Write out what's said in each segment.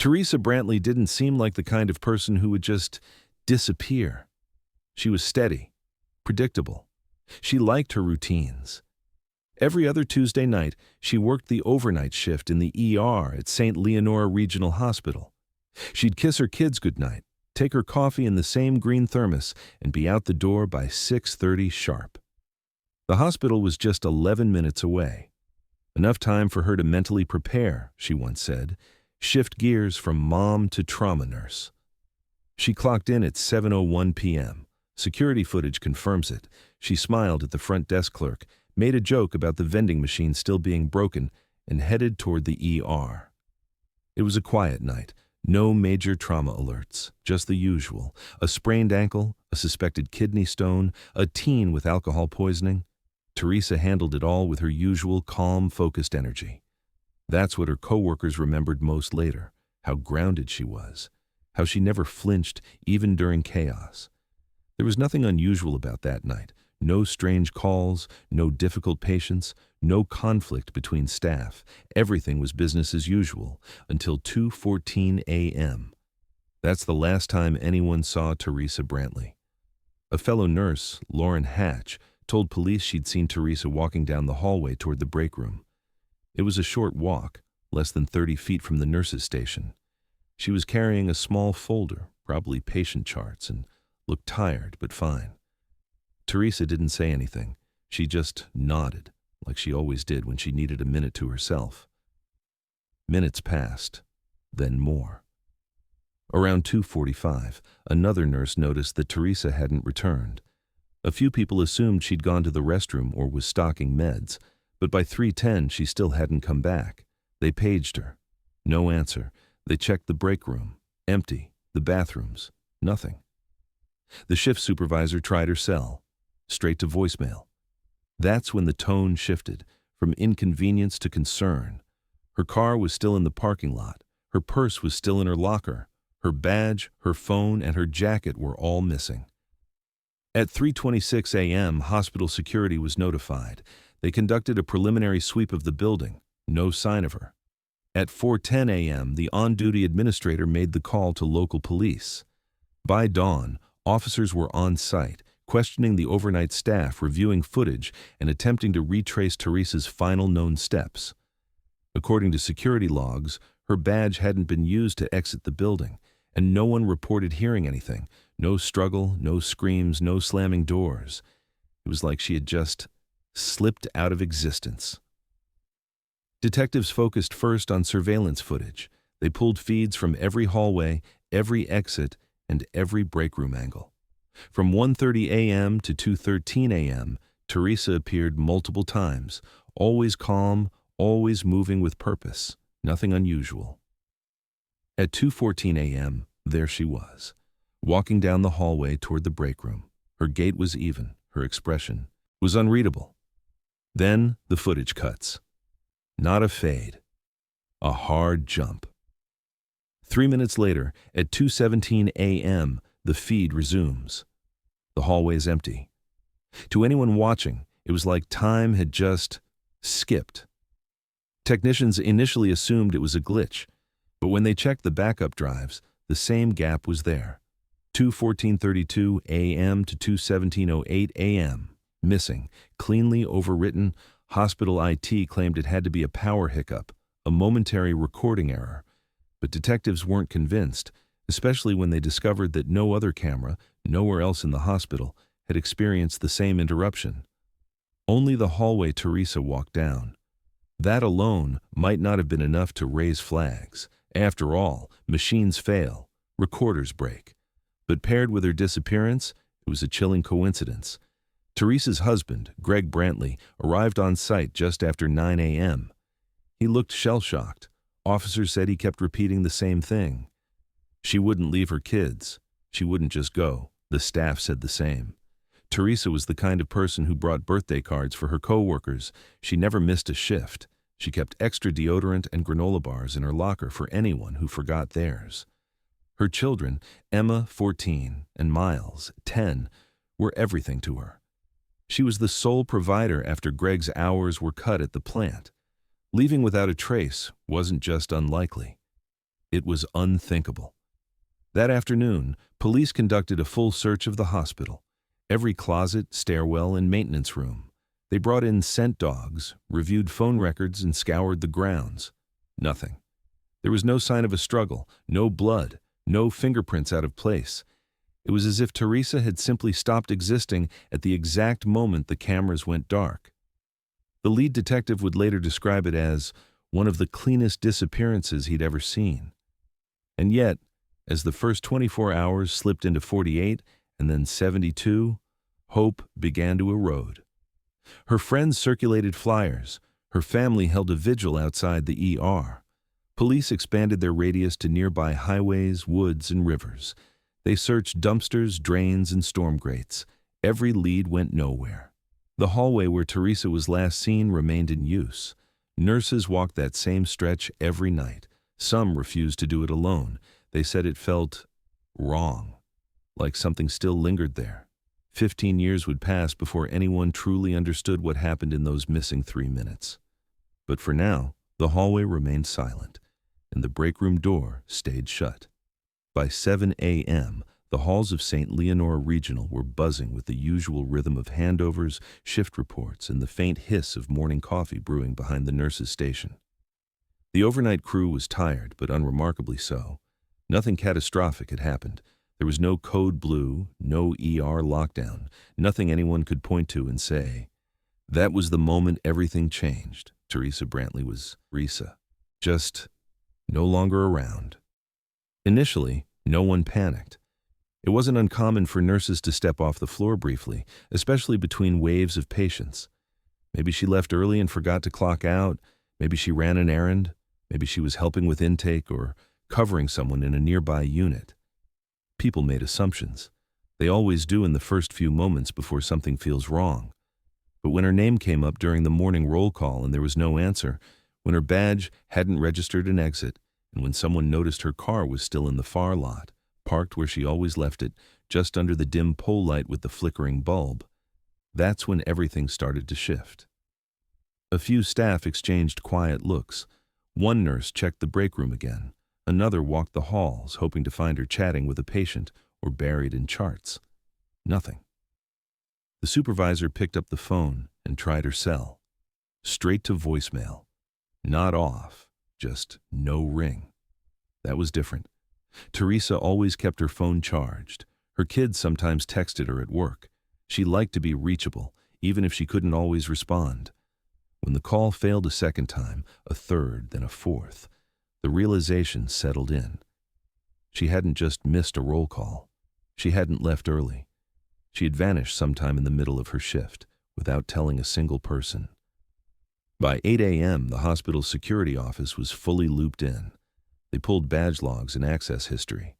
Teresa Brantley didn't seem like the kind of person who would just disappear. She was steady, predictable. She liked her routines. Every other Tuesday night, she worked the overnight shift in the ER at St. Leonora Regional Hospital. She'd kiss her kids goodnight, take her coffee in the same green thermos, and be out the door by 6:30 sharp. The hospital was just 11 minutes away. Enough time for her to mentally prepare, she once said, shift gears from mom to trauma nurse. She clocked in at 7:01 p.m. Security footage confirms it. She smiled at the front desk clerk, made a joke about the vending machine still being broken, and headed toward the ER. It was a quiet night. No major trauma alerts, just the usual. A sprained ankle, a suspected kidney stone, a teen with alcohol poisoning. Teresa handled it all with her usual calm, focused energy. That's what her coworkers remembered most later, how grounded she was, how she never flinched even during chaos. There was nothing unusual about that night. No strange calls, no difficult patients, no conflict between staff. Everything was business as usual until 2:14 a.m. That's the last time anyone saw Teresa Brantley. A fellow nurse, Lauren Hatch, told police she'd seen Teresa walking down the hallway toward the break room. It was a short walk, less than 30 feet from the nurses' station. She was carrying a small folder, probably patient charts, and looked tired but fine. Teresa didn't say anything. She just nodded, like she always did when she needed a minute to herself. Minutes passed, then more. Around 2:45, another nurse noticed that Teresa hadn't returned. A few people assumed she'd gone to the restroom or was stocking meds, but by 3:10 she still hadn't come back. They paged her. No answer. They checked the break room. Empty. The bathrooms. Nothing. The shift supervisor tried her cell. Straight to voicemail. That's when the tone shifted, from inconvenience to concern. Her car was still in the parking lot. Her purse was still in her locker. Her badge, her phone, and her jacket were all missing. At 3:26 a.m., hospital security was notified. They conducted a preliminary sweep of the building. No sign of her. At 4:10 a.m., the on-duty administrator made the call to local police. By dawn, officers were on site, questioning the overnight staff, reviewing footage, and attempting to retrace Teresa's final known steps. According to security logs, her badge hadn't been used to exit the building, and no one reported hearing anything. No struggle, no screams, no slamming doors. It was like she had just slipped out of existence. Detectives focused first on surveillance footage. They pulled feeds from every hallway, every exit, and every break room angle. From 1:30 a.m. to 2:13 a.m., Teresa appeared multiple times, always calm, always moving with purpose, nothing unusual. At 2:14 a.m., there she was, walking down the hallway toward the break room. Her gait was even, her expression was unreadable. Then the footage cuts. Not a fade, a hard jump. 3 minutes later, at 2:17 a.m., the feed resumes. The hallway is empty. To anyone watching, it was like time had just skipped. Technicians initially assumed it was a glitch, but when they checked the backup drives, the same gap was there. 2:14:32 a.m. to 2:17:08 a.m. Missing, cleanly overwritten. Hospital IT claimed it had to be a power hiccup, a momentary recording error. But detectives weren't convinced, especially when they discovered that no other camera, nowhere else in the hospital, had experienced the same interruption. Only the hallway Teresa walked down. That alone might not have been enough to raise flags. After all, machines fail, recorders break. But paired with her disappearance, it was a chilling coincidence. Teresa's husband, Greg Brantley, arrived on site just after 9 a.m. He looked shell-shocked. Officers said he kept repeating the same thing. She wouldn't leave her kids. She wouldn't just go. The staff said the same. Teresa was the kind of person who brought birthday cards for her co-workers. She never missed a shift. She kept extra deodorant and granola bars in her locker for anyone who forgot theirs. Her children, Emma, 14, and Miles, 10, were everything to her. She was the sole provider after Greg's hours were cut at the plant. Leaving without a trace wasn't just unlikely. It was unthinkable. That afternoon, police conducted a full search of the hospital. Every closet, stairwell, and maintenance room. They brought in scent dogs, reviewed phone records, and scoured the grounds. Nothing. There was no sign of a struggle, no blood, no fingerprints out of place. It was as if Teresa had simply stopped existing at the exact moment the cameras went dark. The lead detective would later describe it as one of the cleanest disappearances he'd ever seen. And yet, as the first 24 hours slipped into 48 and then 72, hope began to erode. Her friends circulated flyers. Her family held a vigil outside the ER. Police expanded their radius to nearby highways, woods, and rivers. They searched dumpsters, drains, and storm grates. Every lead went nowhere. The hallway where Teresa was last seen remained in use. Nurses walked that same stretch every night. Some refused to do it alone. They said it felt wrong, like something still lingered there. 15 years would pass before anyone truly understood what happened in those missing 3 minutes. But for now, the hallway remained silent, and the break room door stayed shut. By 7 a.m., the halls of St. Leonora Regional were buzzing with the usual rhythm of handovers, shift reports, and the faint hiss of morning coffee brewing behind the nurses' station. The overnight crew was tired, but unremarkably so. Nothing catastrophic had happened. There was no code blue, no ER lockdown, nothing anyone could point to and say, "That was the moment everything changed." Teresa Brantley was Teresa, just no longer around. Initially, no one panicked. It wasn't uncommon for nurses to step off the floor briefly, especially between waves of patients. Maybe she left early and forgot to clock out. Maybe she ran an errand. Maybe she was helping with intake or covering someone in a nearby unit. People made assumptions. They always do in the first few moments before something feels wrong. But when her name came up during the morning roll call and there was no answer, when her badge hadn't registered an exit, and when someone noticed her car was still in the far lot, parked where she always left it, just under the dim pole light with the flickering bulb, that's when everything started to shift. A few staff exchanged quiet looks. One nurse checked the break room again. Another walked the halls, hoping to find her chatting with a patient or buried in charts. Nothing. The supervisor picked up the phone and tried her cell. Straight to voicemail. Not off, just no ring. That was different. Teresa always kept her phone charged. Her kids sometimes texted her at work. She liked to be reachable, even if she couldn't always respond. When the call failed a second time, a third, then a fourth, the realization settled in. She hadn't just missed a roll call. She hadn't left early. She had vanished sometime in the middle of her shift, without telling a single person. By 8 a.m., the hospital's security office was fully looped in. They pulled badge logs and access history.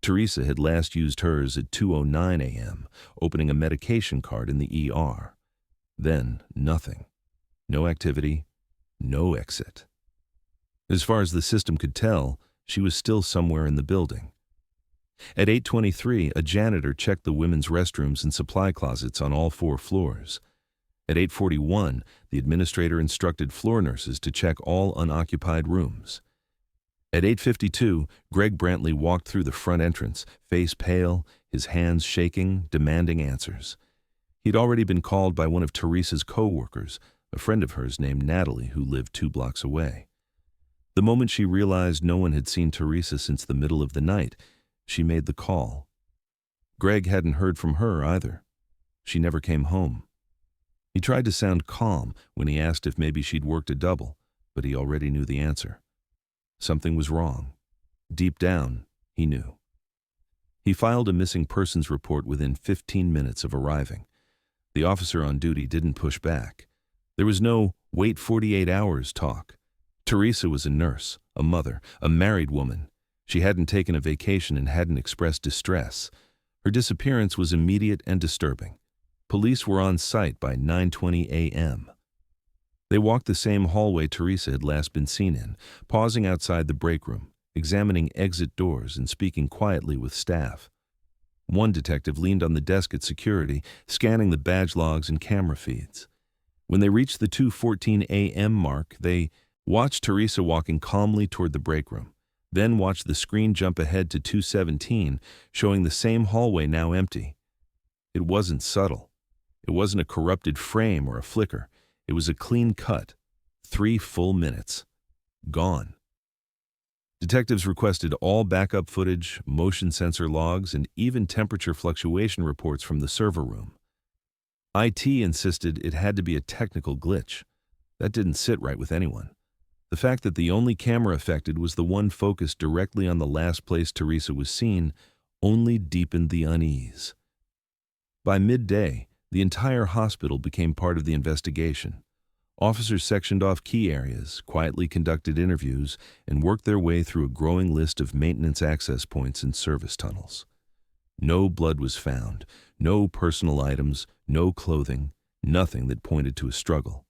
Teresa had last used hers at 2:09 a.m., opening a medication card in the ER. Then, nothing. No activity, no exit. As far as the system could tell, she was still somewhere in the building. At 8:23, a janitor checked the women's restrooms and supply closets on all 4 floors. At 8:41, the administrator instructed floor nurses to check all unoccupied rooms. At 8:52, Greg Brantley walked through the front entrance, face pale, his hands shaking, demanding answers. He'd already been called by one of Teresa's co-workers, a friend of hers named Natalie, who lived 2 blocks away. The moment she realized no one had seen Teresa since the middle of the night, she made the call. Greg hadn't heard from her either. She never came home. He tried to sound calm when he asked if maybe she'd worked a double, but he already knew the answer. Something was wrong. Deep down, he knew. He filed a missing persons report within 15 minutes of arriving. The officer on duty didn't push back. There was no wait 48 hours talk. Teresa was a nurse, a mother, a married woman. She hadn't taken a vacation and hadn't expressed distress. Her disappearance was immediate and disturbing. Police were on site by 9:20 a.m. They walked the same hallway Teresa had last been seen in, pausing outside the break room, examining exit doors and speaking quietly with staff. One detective leaned on the desk at security, scanning the badge logs and camera feeds. When they reached the 2:14 a.m. mark, they watched Teresa walking calmly toward the break room. Then watched the screen jump ahead to 217, showing the same hallway now empty. It wasn't subtle. It wasn't a corrupted frame or a flicker. It was a clean cut. 3 full minutes. Gone. Detectives requested all backup footage, motion sensor logs, and even temperature fluctuation reports from the server room. IT insisted it had to be a technical glitch. That didn't sit right with anyone. The fact that the only camera affected was the one focused directly on the last place Teresa was seen only deepened the unease. By midday, the entire hospital became part of the investigation. Officers sectioned off key areas, quietly conducted interviews, and worked their way through a growing list of maintenance access points and service tunnels. No blood was found, no personal items, no clothing, nothing that pointed to a struggle.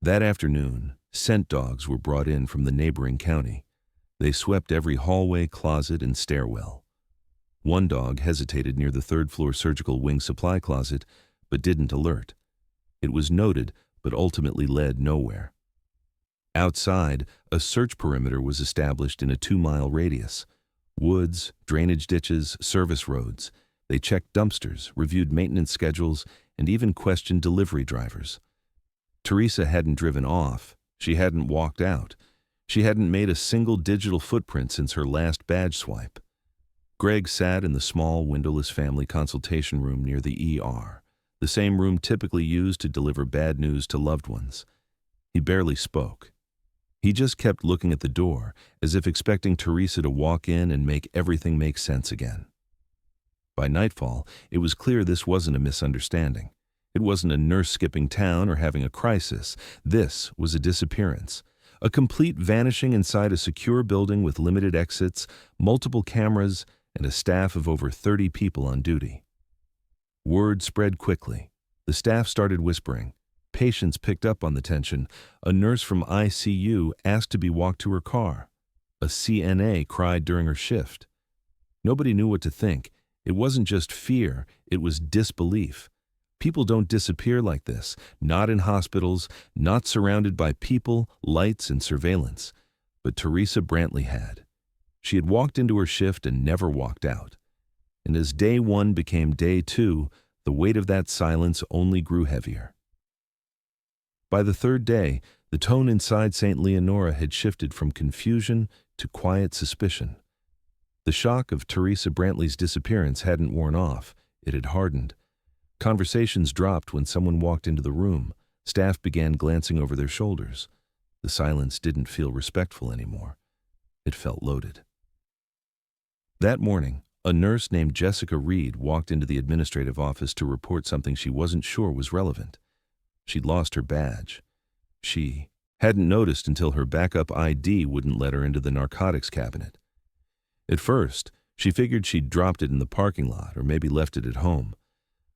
That afternoon, scent dogs were brought in from the neighboring county. They swept every hallway, closet, and stairwell. One dog hesitated near the third-floor surgical wing supply closet, but didn't alert. It was noted, but ultimately led nowhere. Outside, a search perimeter was established in a 2-mile radius. Woods, drainage ditches, service roads. They checked dumpsters, reviewed maintenance schedules, and even questioned delivery drivers. Teresa hadn't driven off. She hadn't walked out. She hadn't made a single digital footprint since her last badge swipe. Greg sat in the small, windowless family consultation room near the ER, the same room typically used to deliver bad news to loved ones. He barely spoke. He just kept looking at the door, as if expecting Teresa to walk in and make everything make sense again. By nightfall, it was clear this wasn't a misunderstanding. It wasn't a nurse skipping town or having a crisis. This was a disappearance. A complete vanishing inside a secure building with limited exits, multiple cameras, and a staff of over 30 people on duty. Word spread quickly. The staff started whispering. Patients picked up on the tension. A nurse from ICU asked to be walked to her car. A CNA cried during her shift. Nobody knew what to think. It wasn't just fear, it was disbelief. People don't disappear like this, not in hospitals, not surrounded by people, lights, and surveillance. But Teresa Brantley had. She had walked into her shift and never walked out. And as day 1 became day 2, the weight of that silence only grew heavier. By the 3rd day, the tone inside St. Leonora had shifted from confusion to quiet suspicion. The shock of Teresa Brantley's disappearance hadn't worn off, it had hardened. Conversations dropped when someone walked into the room. Staff began glancing over their shoulders. The silence didn't feel respectful anymore. It felt loaded. That morning, a nurse named Jessica Reed walked into the administrative office to report something she wasn't sure was relevant. She'd lost her badge. She hadn't noticed until her backup ID wouldn't let her into the narcotics cabinet. At first, she figured she'd dropped it in the parking lot or maybe left it at home.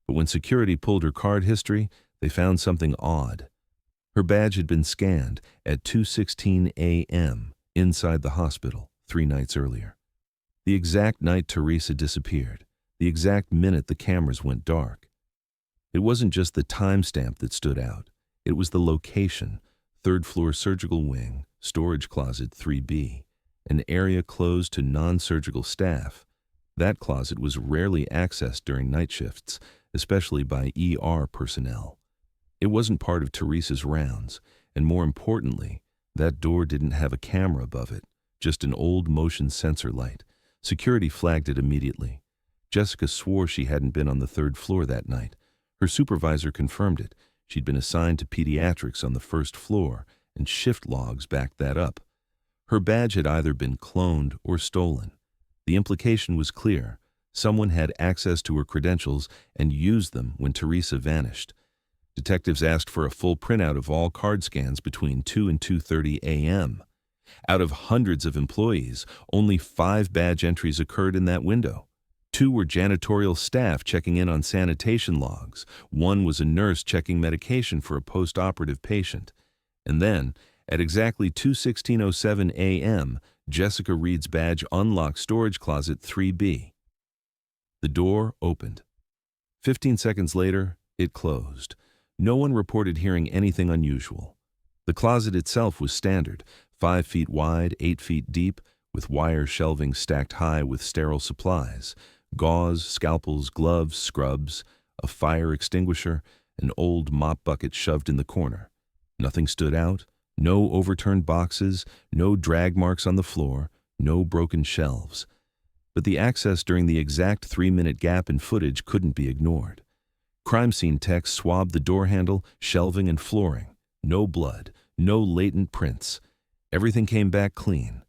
But when security pulled her card history, they found something odd. Her badge had been scanned at 2:16 a.m. inside the hospital 3 nights earlier. The exact night Teresa disappeared, the exact minute the cameras went dark. It wasn't just the timestamp that stood out. It was the location, 3rd floor surgical wing, storage closet 3B, an area closed to non-surgical staff. That closet was rarely accessed during night shifts, especially by ER personnel. It wasn't part of Teresa's rounds, and more importantly, that door didn't have a camera above it, just an old motion sensor light. Security flagged it immediately. Jessica swore she hadn't been on the 3rd floor that night. Her supervisor confirmed it. She'd been assigned to pediatrics on the 1st floor, and shift logs backed that up. Her badge had either been cloned or stolen. The implication was clear. Someone had access to her credentials and used them when Teresa vanished. Detectives asked for a full printout of all card scans between 2 and 2:30 a.m. Out of hundreds of employees, only 5 badge entries occurred in that window. 2 were janitorial staff checking in on sanitation logs. 1 was a nurse checking medication for a post-operative patient. And then, at exactly 2:16:07 a.m., Jessica Reed's badge unlocked storage closet 3B. The door opened. 15 seconds later, it closed. No one reported hearing anything unusual. The closet itself was standard, 5 feet wide, 8 feet deep, with wire shelving stacked high with sterile supplies, gauze, scalpels, gloves, scrubs, a fire extinguisher, an old mop bucket shoved in the corner. Nothing stood out, no overturned boxes, no drag marks on the floor, no broken shelves. But the access during the exact 3-minute gap in footage couldn't be ignored. Crime scene techs swabbed the door handle, shelving, and flooring. No blood, no latent prints. Everything came back clean.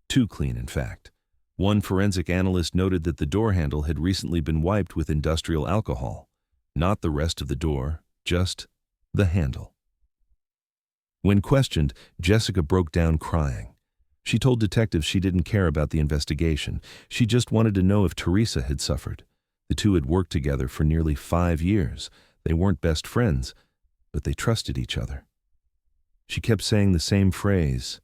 Too clean, in fact. One forensic analyst noted that the door handle had recently been wiped with industrial alcohol. Not the rest of the door, just the handle. When questioned, Jessica broke down crying. She told detectives she didn't care about the investigation. She just wanted to know if Teresa had suffered. The two had worked together for nearly 5 years. They weren't best friends, but they trusted each other. She kept saying the same phrase.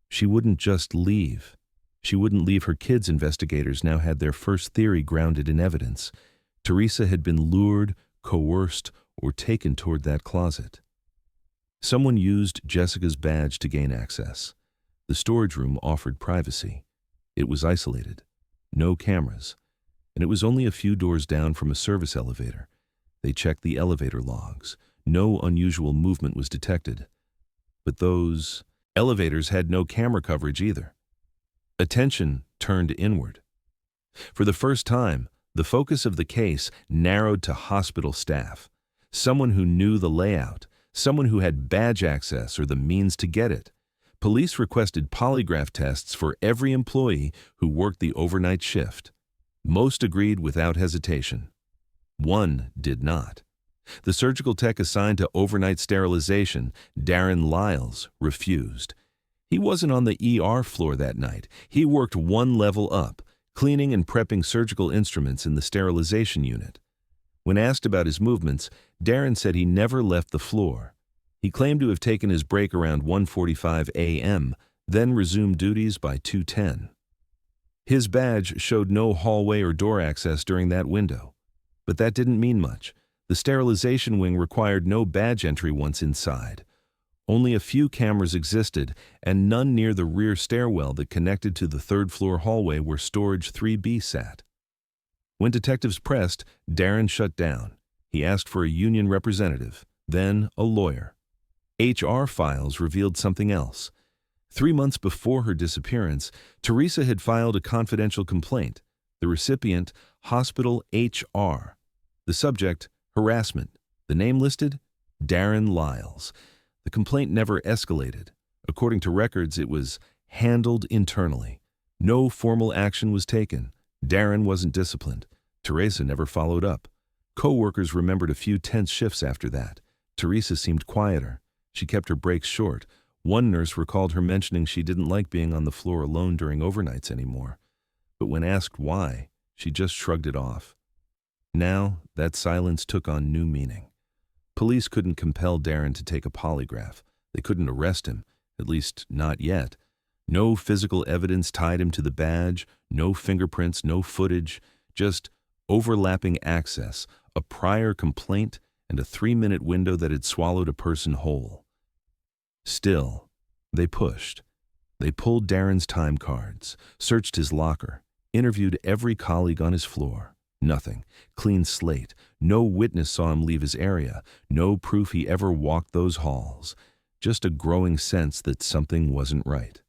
She wouldn't just leave. She wouldn't leave her kids. Investigators now had their first theory grounded in evidence. Teresa had been lured, coerced, or taken toward that closet. Someone used Jessica's badge to gain access. The storage room offered privacy. It was isolated. No cameras. And it was only a few doors down from a service elevator. They checked the elevator logs. No unusual movement was detected. But those elevators had no camera coverage either. Attention turned inward. For the first time, the focus of the case narrowed to hospital staff. Someone who knew the layout, someone who had badge access or the means to get it. Police requested polygraph tests for every employee who worked the overnight shift. Most agreed without hesitation. One did not. The surgical tech assigned to overnight sterilization, Darren Lyles, refused. He wasn't on the ER floor that night. He worked one level up, cleaning and prepping surgical instruments in the sterilization unit. When asked about his movements, Darren said he never left the floor. He claimed to have taken his break around 1:45 a.m., then resumed duties by 2:10. His badge showed no hallway or door access during that window. But that didn't mean much. The sterilization wing required no badge entry once inside. Only a few cameras existed, and none near the rear stairwell that connected to the third-floor hallway where Storage 3B sat. When detectives pressed, Darren shut down. He asked for a union representative, then a lawyer. HR files revealed something else. 3 months before her disappearance, Teresa had filed a confidential complaint. The recipient, hospital HR. The subject, harassment. The name listed, Darren Lyles. The complaint never escalated. According to records, it was handled internally. No formal action was taken. Darren wasn't disciplined. Teresa never followed up. Co-workers remembered a few tense shifts after that. Teresa seemed quieter. She kept her breaks short. One nurse recalled her mentioning she didn't like being on the floor alone during overnights anymore. But when asked why, she just shrugged it off. Now, that silence took on new meaning. Police couldn't compel Darren to take a polygraph. They couldn't arrest him, at least not yet. No physical evidence tied him to the badge, no fingerprints, no footage, just overlapping access, a prior complaint, and a 3-minute window that had swallowed a person whole. Still, they pushed. They pulled Darren's time cards, searched his locker, interviewed every colleague on his floor. Nothing. Clean slate. No witness saw him leave his area. No proof he ever walked those halls. Just a growing sense that something wasn't right.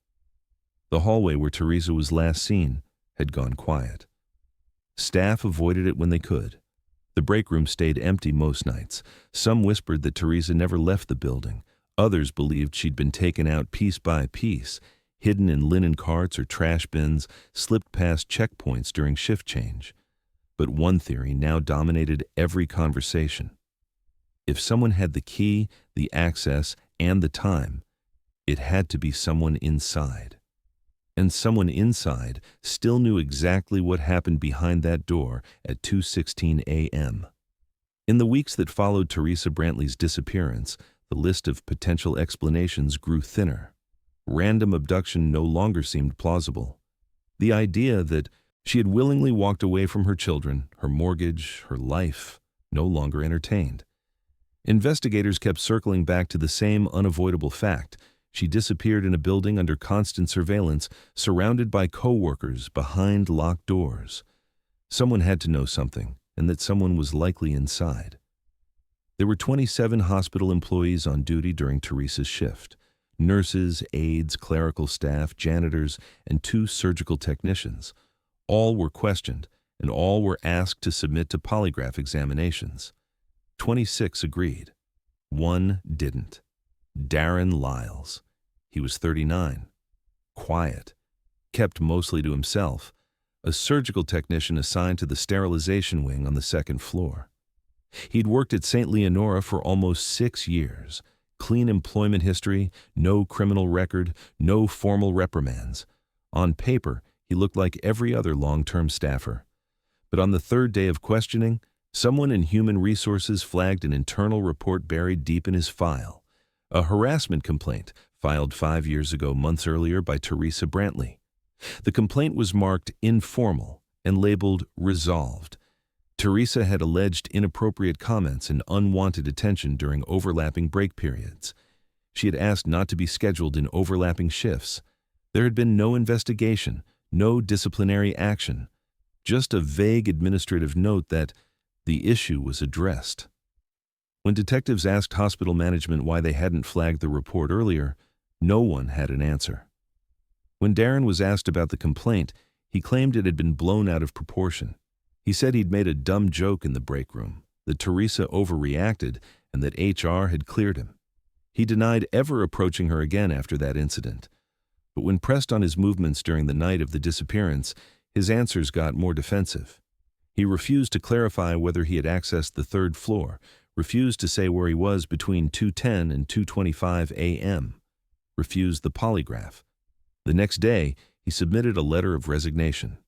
The hallway where Teresa was last seen had gone quiet. Staff avoided it when they could. The break room stayed empty most nights. Some whispered that Teresa never left the building. Others believed she'd been taken out piece by piece, hidden in linen carts or trash bins, slipped past checkpoints during shift change. But one theory now dominated every conversation. If someone had the key, the access, and the time, it had to be someone inside. And someone inside still knew exactly what happened behind that door at 2:16 a.m. In the weeks that followed Teresa Brantley's disappearance, the list of potential explanations grew thinner. Random abduction no longer seemed plausible. The idea that she had willingly walked away from her children, her mortgage, her life, no longer entertained. Investigators kept circling back to the same unavoidable fact. She disappeared in a building under constant surveillance, surrounded by co-workers behind locked doors. Someone had to know something, and that someone was likely inside. There were 27 hospital employees on duty during Teresa's shift. Nurses, aides, clerical staff, janitors, and 2 surgical technicians. All were questioned, and all were asked to submit to polygraph examinations. 26 agreed. 1 didn't. Darren Lyles. He was 39. Quiet. Kept mostly to himself. A surgical technician assigned to the sterilization wing on the 2nd floor. He'd worked at St. Leonora for almost 6 years. Clean employment history, no criminal record, no formal reprimands. On paper, he looked like every other long-term staffer. But on the 3rd day of questioning, someone in Human Resources flagged an internal report buried deep in his file. A harassment complaint filed 5 years ago, months earlier, by Teresa Brantley. The complaint was marked informal and labeled resolved. Teresa had alleged inappropriate comments and unwanted attention during overlapping break periods. She had asked not to be scheduled in overlapping shifts. There had been no investigation, no disciplinary action, just a vague administrative note that the issue was addressed. When detectives asked hospital management why they hadn't flagged the report earlier, no one had an answer. When Darren was asked about the complaint, he claimed it had been blown out of proportion. He said he'd made a dumb joke in the break room, that Teresa overreacted, and that HR had cleared him. He denied ever approaching her again after that incident. But when pressed on his movements during the night of the disappearance, his answers got more defensive. He refused to clarify whether he had accessed the 3rd floor, refused to say where he was between 2:10 and 2:25 a.m., refused the polygraph. The next day, he submitted a letter of resignation.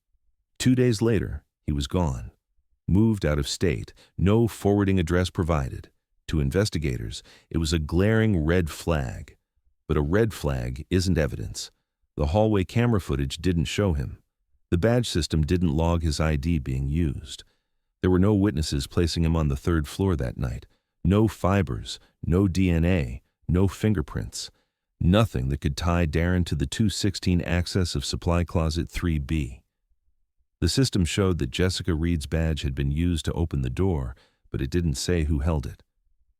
2 days later, he was gone. Moved out of state, no forwarding address provided. To investigators, it was a glaring red flag. But a red flag isn't evidence. The hallway camera footage didn't show him. The badge system didn't log his ID being used. There were no witnesses placing him on the 3rd floor that night. No fibers, no DNA, no fingerprints. Nothing that could tie Darren to the 216 access of Supply Closet 3B. The system showed that Jessica Reed's badge had been used to open the door, but it didn't say who held it.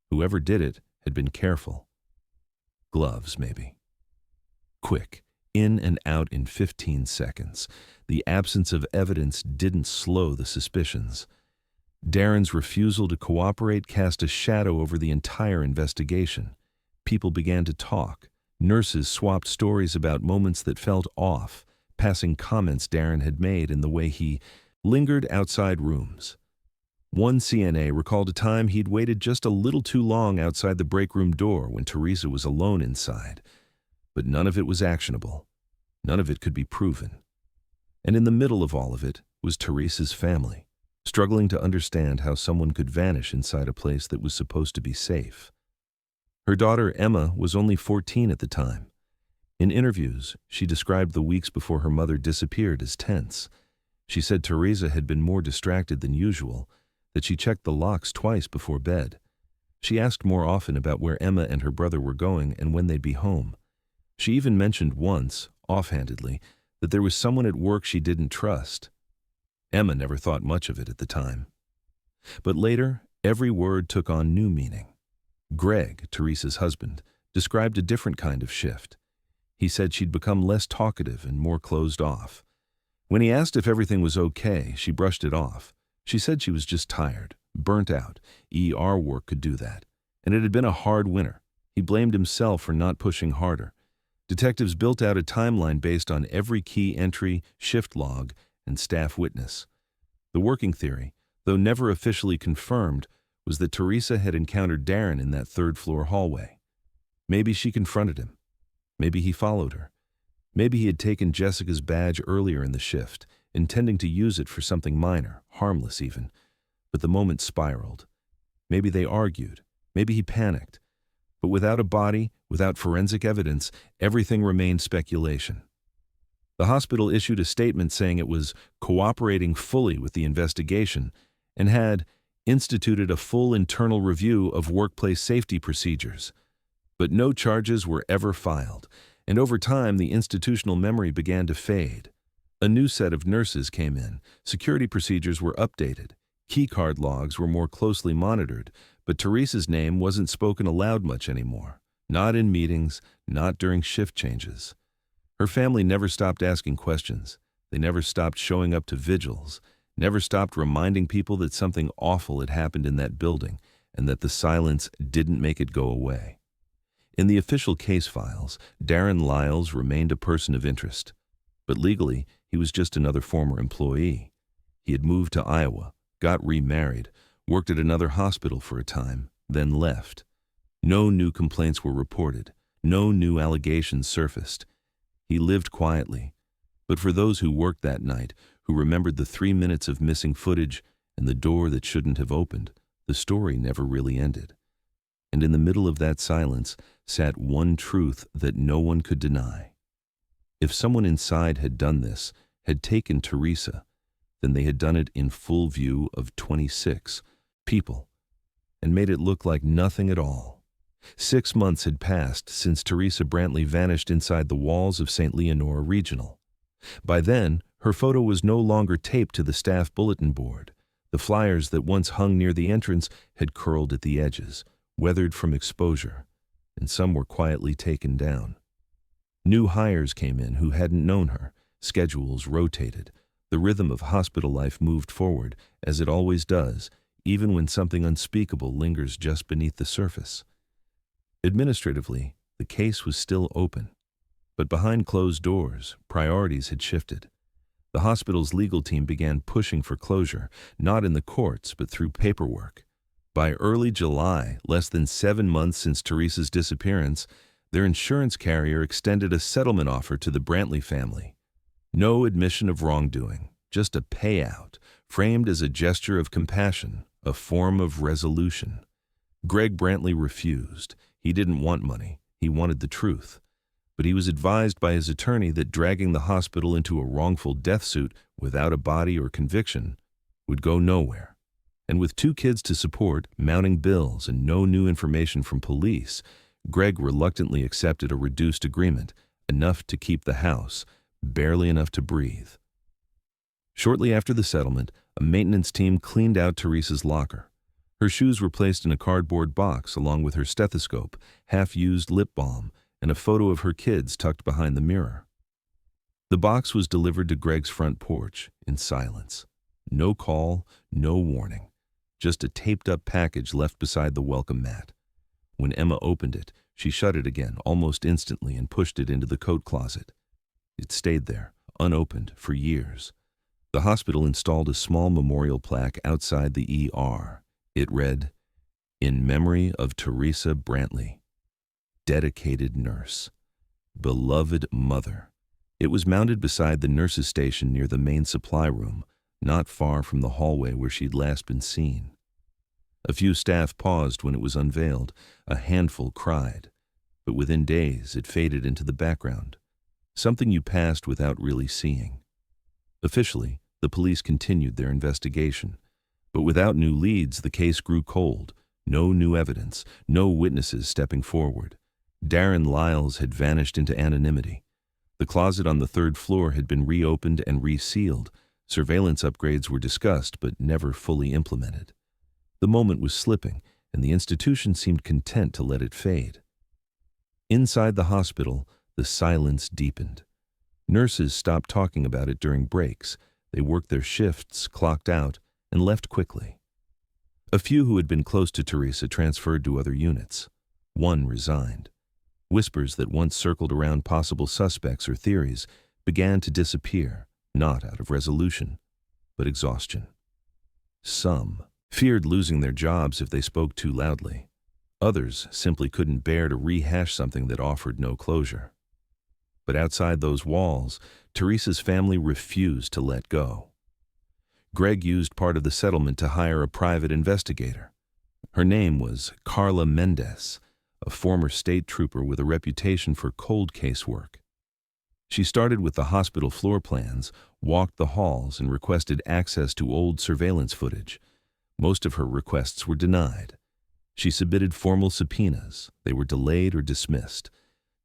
Whoever did it had been careful. Gloves, maybe. Quick, in and out in 15 seconds. The absence of evidence didn't slow the suspicions. Darren's refusal to cooperate cast a shadow over the entire investigation. People began to talk. Nurses swapped stories about moments that felt off, passing comments Darren had made in the way he lingered outside rooms. One CNA recalled a time he'd waited just a little too long outside the break room door when Teresa was alone inside. But none of it was actionable. None of it could be proven. And in the middle of all of it was Teresa's family, struggling to understand how someone could vanish inside a place that was supposed to be safe. Her daughter, Emma, was only 14 at the time. In interviews, she described the weeks before her mother disappeared as tense. She said Teresa had been more distracted than usual, that she checked the locks twice before bed. She asked more often about where Emma and her brother were going and when they'd be home. She even mentioned once, offhandedly, that there was someone at work she didn't trust. Emma never thought much of it at the time. But later, every word took on new meaning. Greg, Teresa's husband, described a different kind of shift. He said she'd become less talkative and more closed off. When he asked if everything was okay, she brushed it off. She said she was just tired, burnt out. ER work could do that. And it had been a hard winter. He blamed himself for not pushing harder. Detectives built out a timeline based on every key entry, shift log, and staff witness. The working theory, though never officially confirmed, was that Teresa had encountered Darren in that 3rd floor hallway. Maybe she confronted him. Maybe he followed her. Maybe he had taken Jessica's badge earlier in the shift, intending to use it for something minor, harmless even. But the moment spiraled. Maybe they argued. Maybe he panicked. But without a body, without forensic evidence, everything remained speculation. The hospital issued a statement saying it was cooperating fully with the investigation and had instituted a full internal review of workplace safety procedures. But no charges were ever filed, and over time the institutional memory began to fade. A new set of nurses came in, security procedures were updated, keycard logs were more closely monitored, but Teresa's name wasn't spoken aloud much anymore. Not in meetings, not during shift changes. Her family never stopped asking questions. They never stopped showing up to vigils, never stopped reminding people that something awful had happened in that building and that the silence didn't make it go away. In the official case files, Darren Lyles remained a person of interest, but legally he was just another former employee. He had moved to Iowa, got remarried, worked at another hospital for a time, then left. No new complaints were reported, no new allegations surfaced. He lived quietly, but for those who worked that night, who remembered the 3 minutes of missing footage and the door that shouldn't have opened, the story never really ended. And in the middle of that silence sat one truth that no one could deny. If someone inside had done this, had taken Teresa, then they had done it in full view of 26 people and made it look like nothing at all. 6 months had passed since Teresa Brantley vanished inside the walls of St. Leonora Regional. By then, her photo was no longer taped to the staff bulletin board. The flyers that once hung near the entrance had curled at the edges, weathered from exposure, and some were quietly taken down. New hires came in who hadn't known her. Schedules rotated. The rhythm of hospital life moved forward, as it always does, even when something unspeakable lingers just beneath the surface. Administratively, the case was still open, but behind closed doors, priorities had shifted. The hospital's legal team began pushing for closure, not in the courts, but through paperwork. By early July, less than 7 months since Teresa's disappearance, their insurance carrier extended a settlement offer to the Brantley family. No admission of wrongdoing, just a payout, framed as a gesture of compassion, a form of resolution. Greg Brantley refused. He didn't want money. He wanted the truth. But he was advised by his attorney that dragging the hospital into a wrongful death suit without a body or conviction would go nowhere. And with 2 kids to support, mounting bills, and no new information from police, Greg reluctantly accepted a reduced agreement, enough to keep the house, barely enough to breathe. Shortly after the settlement, a maintenance team cleaned out Teresa's locker. Her shoes were placed in a cardboard box along with her stethoscope, half-used lip balm, and a photo of her kids tucked behind the mirror. The box was delivered to Greg's front porch in silence. No call, no warning. Just a taped-up package left beside the welcome mat. When Emma opened it, she shut it again almost instantly and pushed it into the coat closet. It stayed there, unopened, for years. The hospital installed a small memorial plaque outside the ER. It read, "In memory of Teresa Brantley, dedicated nurse, beloved mother." It was mounted beside the nurse's station near the main supply room, not far from the hallway where she'd last been seen. A few staff paused when it was unveiled. A handful cried. But within days, it faded into the background, something you passed without really seeing. Officially, the police continued their investigation. But without new leads, the case grew cold. No new evidence, no witnesses stepping forward. Darren Lyles had vanished into anonymity. The closet on the 3rd floor had been reopened and resealed. Surveillance upgrades were discussed, but never fully implemented. The moment was slipping, and the institution seemed content to let it fade. Inside the hospital, the silence deepened. Nurses stopped talking about it during breaks. They worked their shifts, clocked out, and left quickly. A few who had been close to Teresa transferred to other units. One resigned. Whispers that once circled around possible suspects or theories began to disappear, not out of resolution, but exhaustion. Some feared losing their jobs if they spoke too loudly. Others simply couldn't bear to rehash something that offered no closure. But outside those walls, Teresa's family refused to let go. Greg used part of the settlement to hire a private investigator. Her name was Carla Mendez, a former state trooper with a reputation for cold case work. She started with the hospital floor plans, walked the halls, and requested access to old surveillance footage. Most of her requests were denied. She submitted formal subpoenas. They were delayed or dismissed.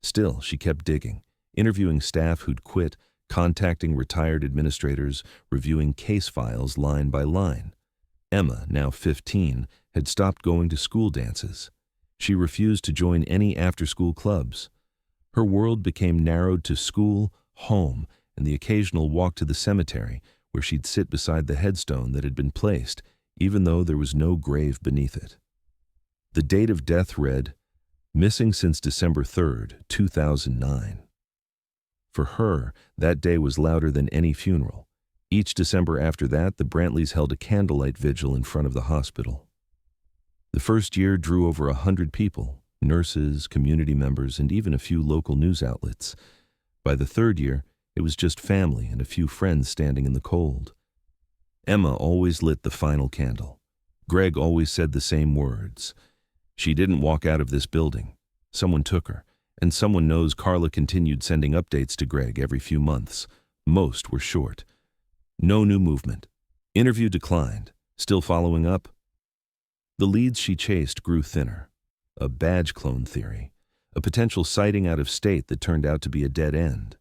Still, she kept digging, interviewing staff who'd quit, contacting retired administrators, reviewing case files line by line. Emma, now 15, had stopped going to school dances. She refused to join any after-school clubs. Her world became narrowed to school, home, and the occasional walk to the cemetery, where she'd sit beside the headstone that had been placed, even though there was no grave beneath it. The date of death read, "Missing since December 3rd, 2009. For her, that day was louder than any funeral. Each December after that, the Brantleys held a candlelight vigil in front of the hospital. The first year drew over 100 people, nurses, community members, and even a few local news outlets. By the third year, it was just family and a few friends standing in the cold. Emma always lit the final candle. Greg always said the same words. She didn't walk out of this building. Someone took her, and someone knows Carla continued sending updates to Greg every few months. Most were short. No new movement. Interview declined. Still following up? The leads she chased grew thinner. A badge clone theory. A potential sighting out of state that turned out to be a dead end.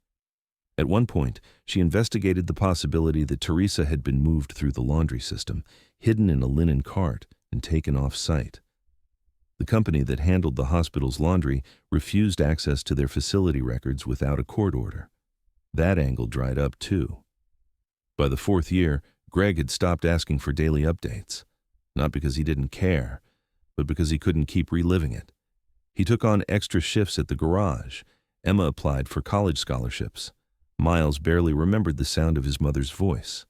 At one point, she investigated the possibility that Teresa had been moved through the laundry system, hidden in a linen cart, and taken off-site. The company that handled the hospital's laundry refused access to their facility records without a court order. That angle dried up, too. By the fourth year, Greg had stopped asking for daily updates. Not because he didn't care, but because he couldn't keep reliving it. He took on extra shifts at the garage. Emma applied for college scholarships. Miles barely remembered the sound of his mother's voice.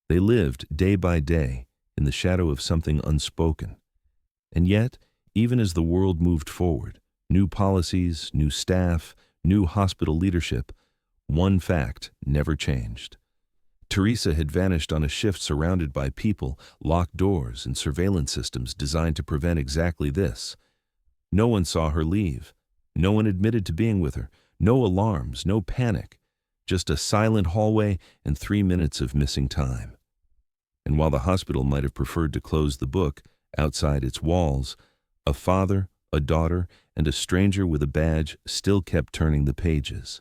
They lived, day by day, in the shadow of something unspoken. And yet, even as the world moved forward, new policies, new staff, new hospital leadership, one fact never changed. Teresa had vanished on a shift surrounded by people, locked doors, and surveillance systems designed to prevent exactly this. No one saw her leave. No one admitted to being with her. No alarms, no panic. Just a silent hallway and 3 minutes of missing time. And while the hospital might have preferred to close the book, outside its walls, a father, a daughter, and a stranger with a badge still kept turning the pages,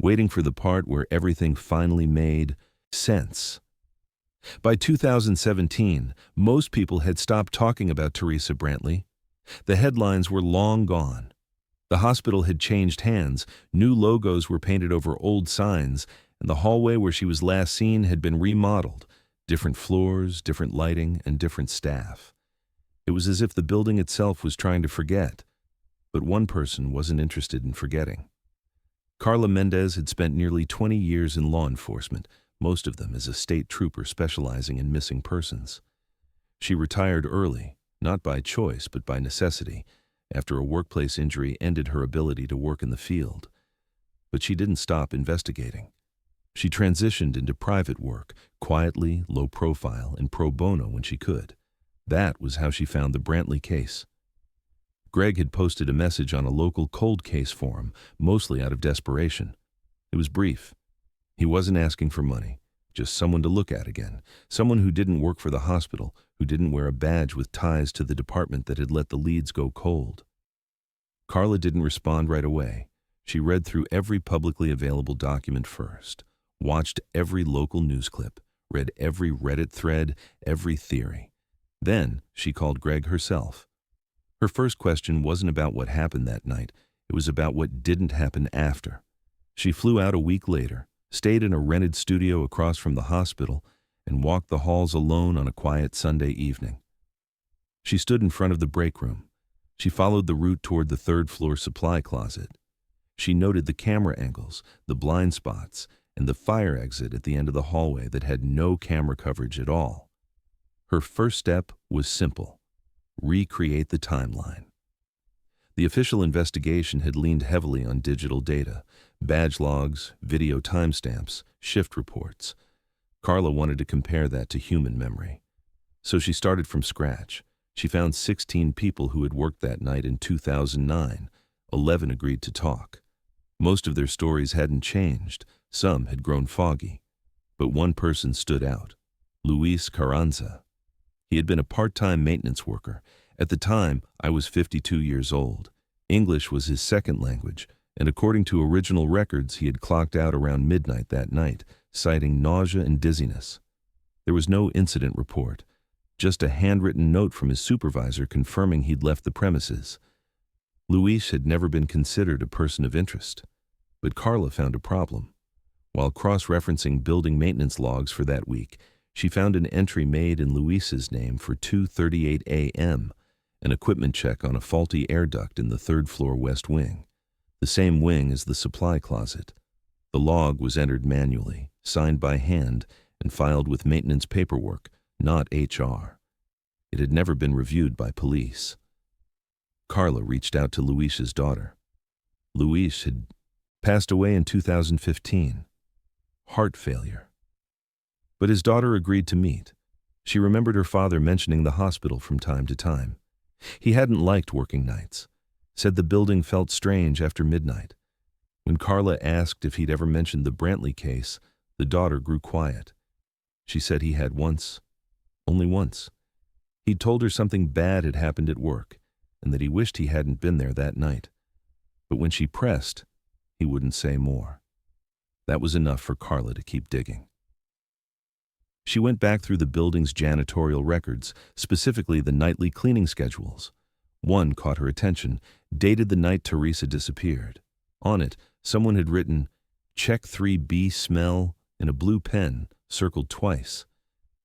waiting for the part where everything finally made sense. By 2017, most people had stopped talking about Teresa Brantley. The headlines were long gone. The hospital had changed hands, new logos were painted over old signs, and the hallway where she was last seen had been remodeled, different floors, different lighting, and different staff. It was as if the building itself was trying to forget, but one person wasn't interested in forgetting. Carla Mendez had spent nearly 20 years in law enforcement, most of them as a state trooper specializing in missing persons. She retired early, not by choice but by necessity, after a workplace injury ended her ability to work in the field. But she didn't stop investigating. She transitioned into private work, quietly, low profile, and pro bono when she could. That was how she found the Brantley case. Greg had posted a message on a local cold case forum, mostly out of desperation. It was brief. He wasn't asking for money, just someone to look at again, someone who didn't work for the hospital, who didn't wear a badge with ties to the department that had let the leads go cold. Carla didn't respond right away. She read through every publicly available document first, watched every local news clip, read every Reddit thread, every theory. Then she called Greg herself. Her first question wasn't about what happened that night. It was about what didn't happen after. She flew out a week later, stayed in a rented studio across from the hospital, and walked the halls alone on a quiet Sunday evening. She stood in front of the break room. She followed the route toward the third-floor supply closet. She noted the camera angles, the blind spots, and the fire exit at the end of the hallway that had no camera coverage at all. Her first step was simple: recreate the timeline. The official investigation had leaned heavily on digital data, badge logs, video timestamps, shift reports. Carla wanted to compare that to human memory. So she started from scratch. She found 16 people who had worked that night in 2009. 11 agreed to talk. Most of their stories hadn't changed. Some had grown foggy. But one person stood out: Luis Carranza. He had been a part-time maintenance worker, At the time, I was 52 years old. English was his second language, and according to original records, he had clocked out around midnight that night, citing nausea and dizziness. There was no incident report, just a handwritten note from his supervisor confirming he'd left the premises. Luis had never been considered a person of interest, but Carla found a problem. While cross-referencing building maintenance logs for that week, she found an entry made in Luis's name for 2:38 a.m., an equipment check on a faulty air duct in the third-floor west wing, the same wing as the supply closet. The log was entered manually, signed by hand, and filed with maintenance paperwork, not HR. It had never been reviewed by police. Carla reached out to Luis's daughter. Luis had passed away in 2015. Heart failure. But his daughter agreed to meet. She remembered her father mentioning the hospital from time to time. He hadn't liked working nights, said the building felt strange after midnight. When Carla asked if he'd ever mentioned the Brantley case, the daughter grew quiet. She said he had once, only once. He'd told her something bad had happened at work, and that he wished he hadn't been there that night. But when she pressed, he wouldn't say more. That was enough for Carla to keep digging. She went back through the building's janitorial records, specifically the nightly cleaning schedules. One caught her attention, dated the night Teresa disappeared. On it, someone had written, "Check 3B smell," in a blue pen, circled twice.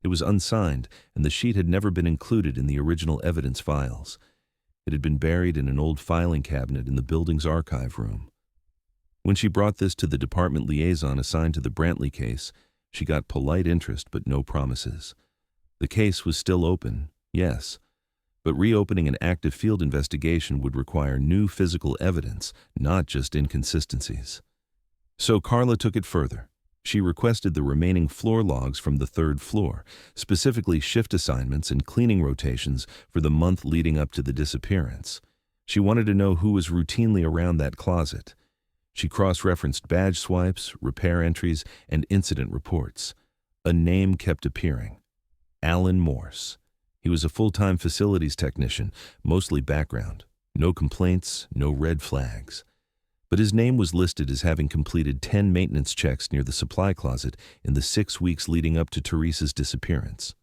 It was unsigned, and the sheet had never been included in the original evidence files. It had been buried in an old filing cabinet in the building's archive room. When she brought this to the department liaison assigned to the Brantley case, she got polite interest but no promises. The case was still open, yes, but reopening an active field investigation would require new physical evidence, not just inconsistencies. So Carla took it further. She requested the remaining floor logs from the third floor, specifically shift assignments and cleaning rotations for the month leading up to the disappearance. She wanted to know who was routinely around that closet. She cross-referenced badge swipes, repair entries, and incident reports. A name kept appearing: Alan Morse. He was a full-time facilities technician, mostly background. No complaints, no red flags. But his name was listed as having completed 10 maintenance checks near the supply closet in the 6 weeks leading up to Teresa's disappearance.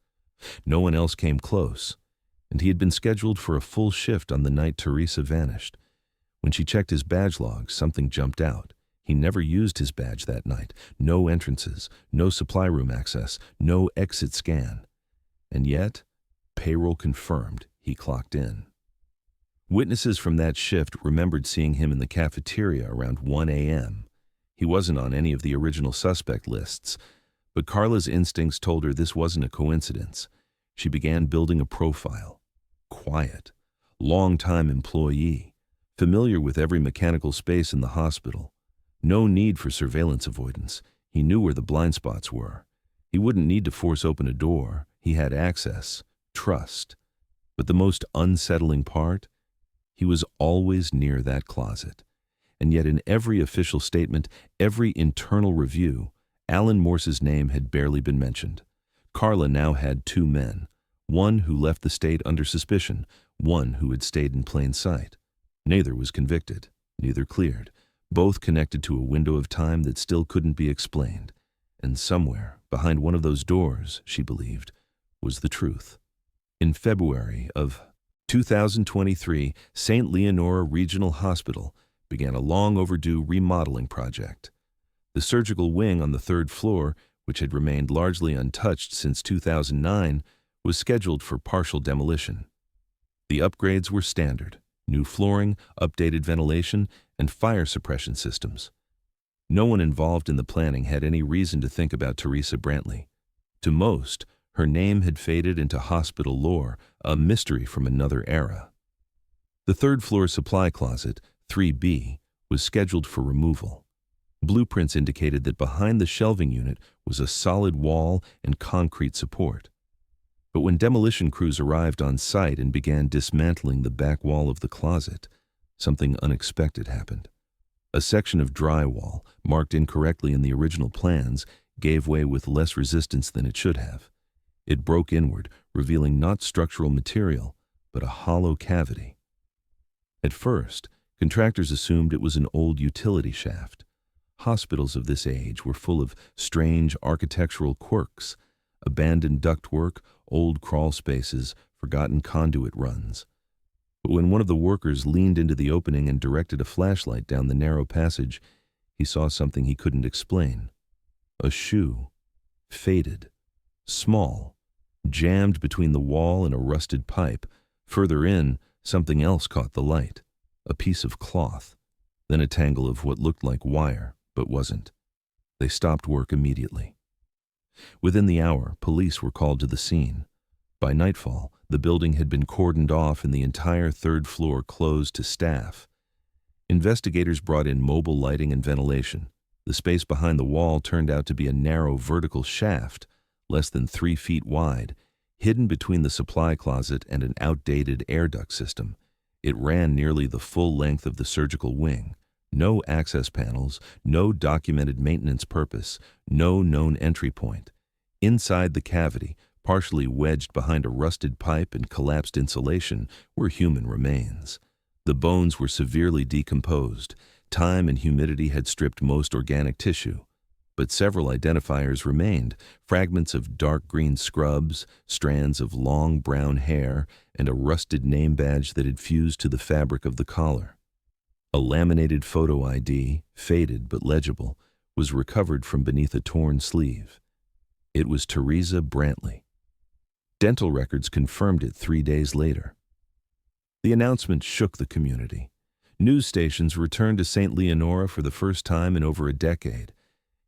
No one else came close, and he had been scheduled for a full shift on the night Teresa vanished. When she checked his badge log, something jumped out. He never used his badge that night. No entrances, no supply room access, no exit scan. And yet, payroll confirmed he clocked in. Witnesses from that shift remembered seeing him in the cafeteria around 1 a.m. He wasn't on any of the original suspect lists, but Carla's instincts told her this wasn't a coincidence. She began building a profile. Quiet, long-time employee, familiar with every mechanical space in the hospital. No need for surveillance avoidance. He knew where the blind spots were. He wouldn't need to force open a door. He had access, trust. But the most unsettling part? He was always near that closet. And yet in every official statement, every internal review, Alan Morse's name had barely been mentioned. Carla now had 2 men, one who left the state under suspicion, one who had stayed in plain sight. Neither was convicted, neither cleared, both connected to a window of time that still couldn't be explained. And somewhere, behind one of those doors, she believed, was the truth. In February of 2023, St. Leonora Regional Hospital began a long-overdue remodeling project. The surgical wing on the third floor, which had remained largely untouched since 2009, was scheduled for partial demolition. The upgrades were standard: new flooring, updated ventilation, and fire suppression systems. No one involved in the planning had any reason to think about Teresa Brantley. To most, her name had faded into hospital lore, a mystery from another era. The third-floor supply closet, 3B, was scheduled for removal. Blueprints indicated that behind the shelving unit was a solid wall and concrete support. But when demolition crews arrived on site and began dismantling the back wall of the closet, something unexpected happened. A section of drywall, marked incorrectly in the original plans, gave way with less resistance than it should have. It broke inward, revealing not structural material, but a hollow cavity. At first, contractors assumed it was an old utility shaft. Hospitals of this age were full of strange architectural quirks, abandoned ductwork, old crawl spaces, forgotten conduit runs. But when one of the workers leaned into the opening and directed a flashlight down the narrow passage, he saw something he couldn't explain. A shoe, faded, small, jammed between the wall and a rusted pipe. Further in, something else caught the light, a piece of cloth, then a tangle of what looked like wire, but wasn't. They stopped work immediately. Within the hour, police were called to the scene. By nightfall, the building had been cordoned off and the entire third floor closed to staff. Investigators brought in mobile lighting and ventilation. The space behind the wall turned out to be a narrow vertical shaft, less than 3 feet wide, hidden between the supply closet and an outdated air duct system. It ran nearly the full length of the surgical wing. No access panels, no documented maintenance purpose, no known entry point. Inside the cavity, partially wedged behind a rusted pipe and collapsed insulation, were human remains. The bones were severely decomposed. Time and humidity had stripped most organic tissue. But several identifiers remained: fragments of dark green scrubs, strands of long brown hair, and a rusted name badge that had fused to the fabric of the collar. A laminated photo ID, faded but legible, was recovered from beneath a torn sleeve. It was Teresa Brantley. Dental records confirmed it 3 days later. The announcement shook the community. News stations returned to St. Leonora for the first time in over a decade.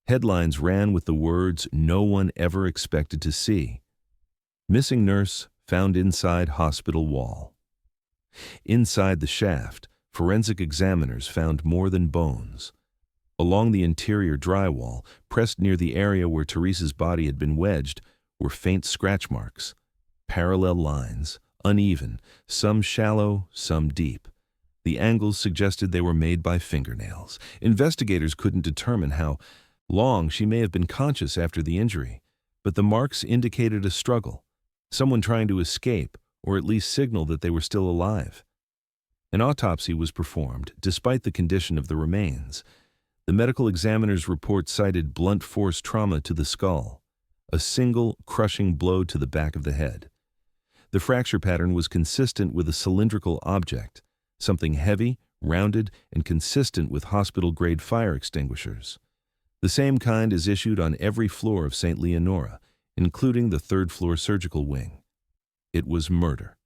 Headlines ran with the words no one ever expected to see. Missing nurse found inside hospital wall. Inside the shaft, forensic examiners found more than bones. Along the interior drywall, pressed near the area where Teresa's body had been wedged, were faint scratch marks. Parallel lines, uneven, some shallow, some deep. The angles suggested they were made by fingernails. Investigators couldn't determine how long she may have been conscious after the injury, but the marks indicated a struggle, someone trying to escape or at least signal that they were still alive. An autopsy was performed, despite the condition of the remains. The medical examiner's report cited blunt force trauma to the skull, a single crushing blow to the back of the head. The fracture pattern was consistent with a cylindrical object, something heavy, rounded, and consistent with hospital-grade fire extinguishers. The same kind is issued on every floor of St. Leonora, including the third-floor surgical wing. It was murder.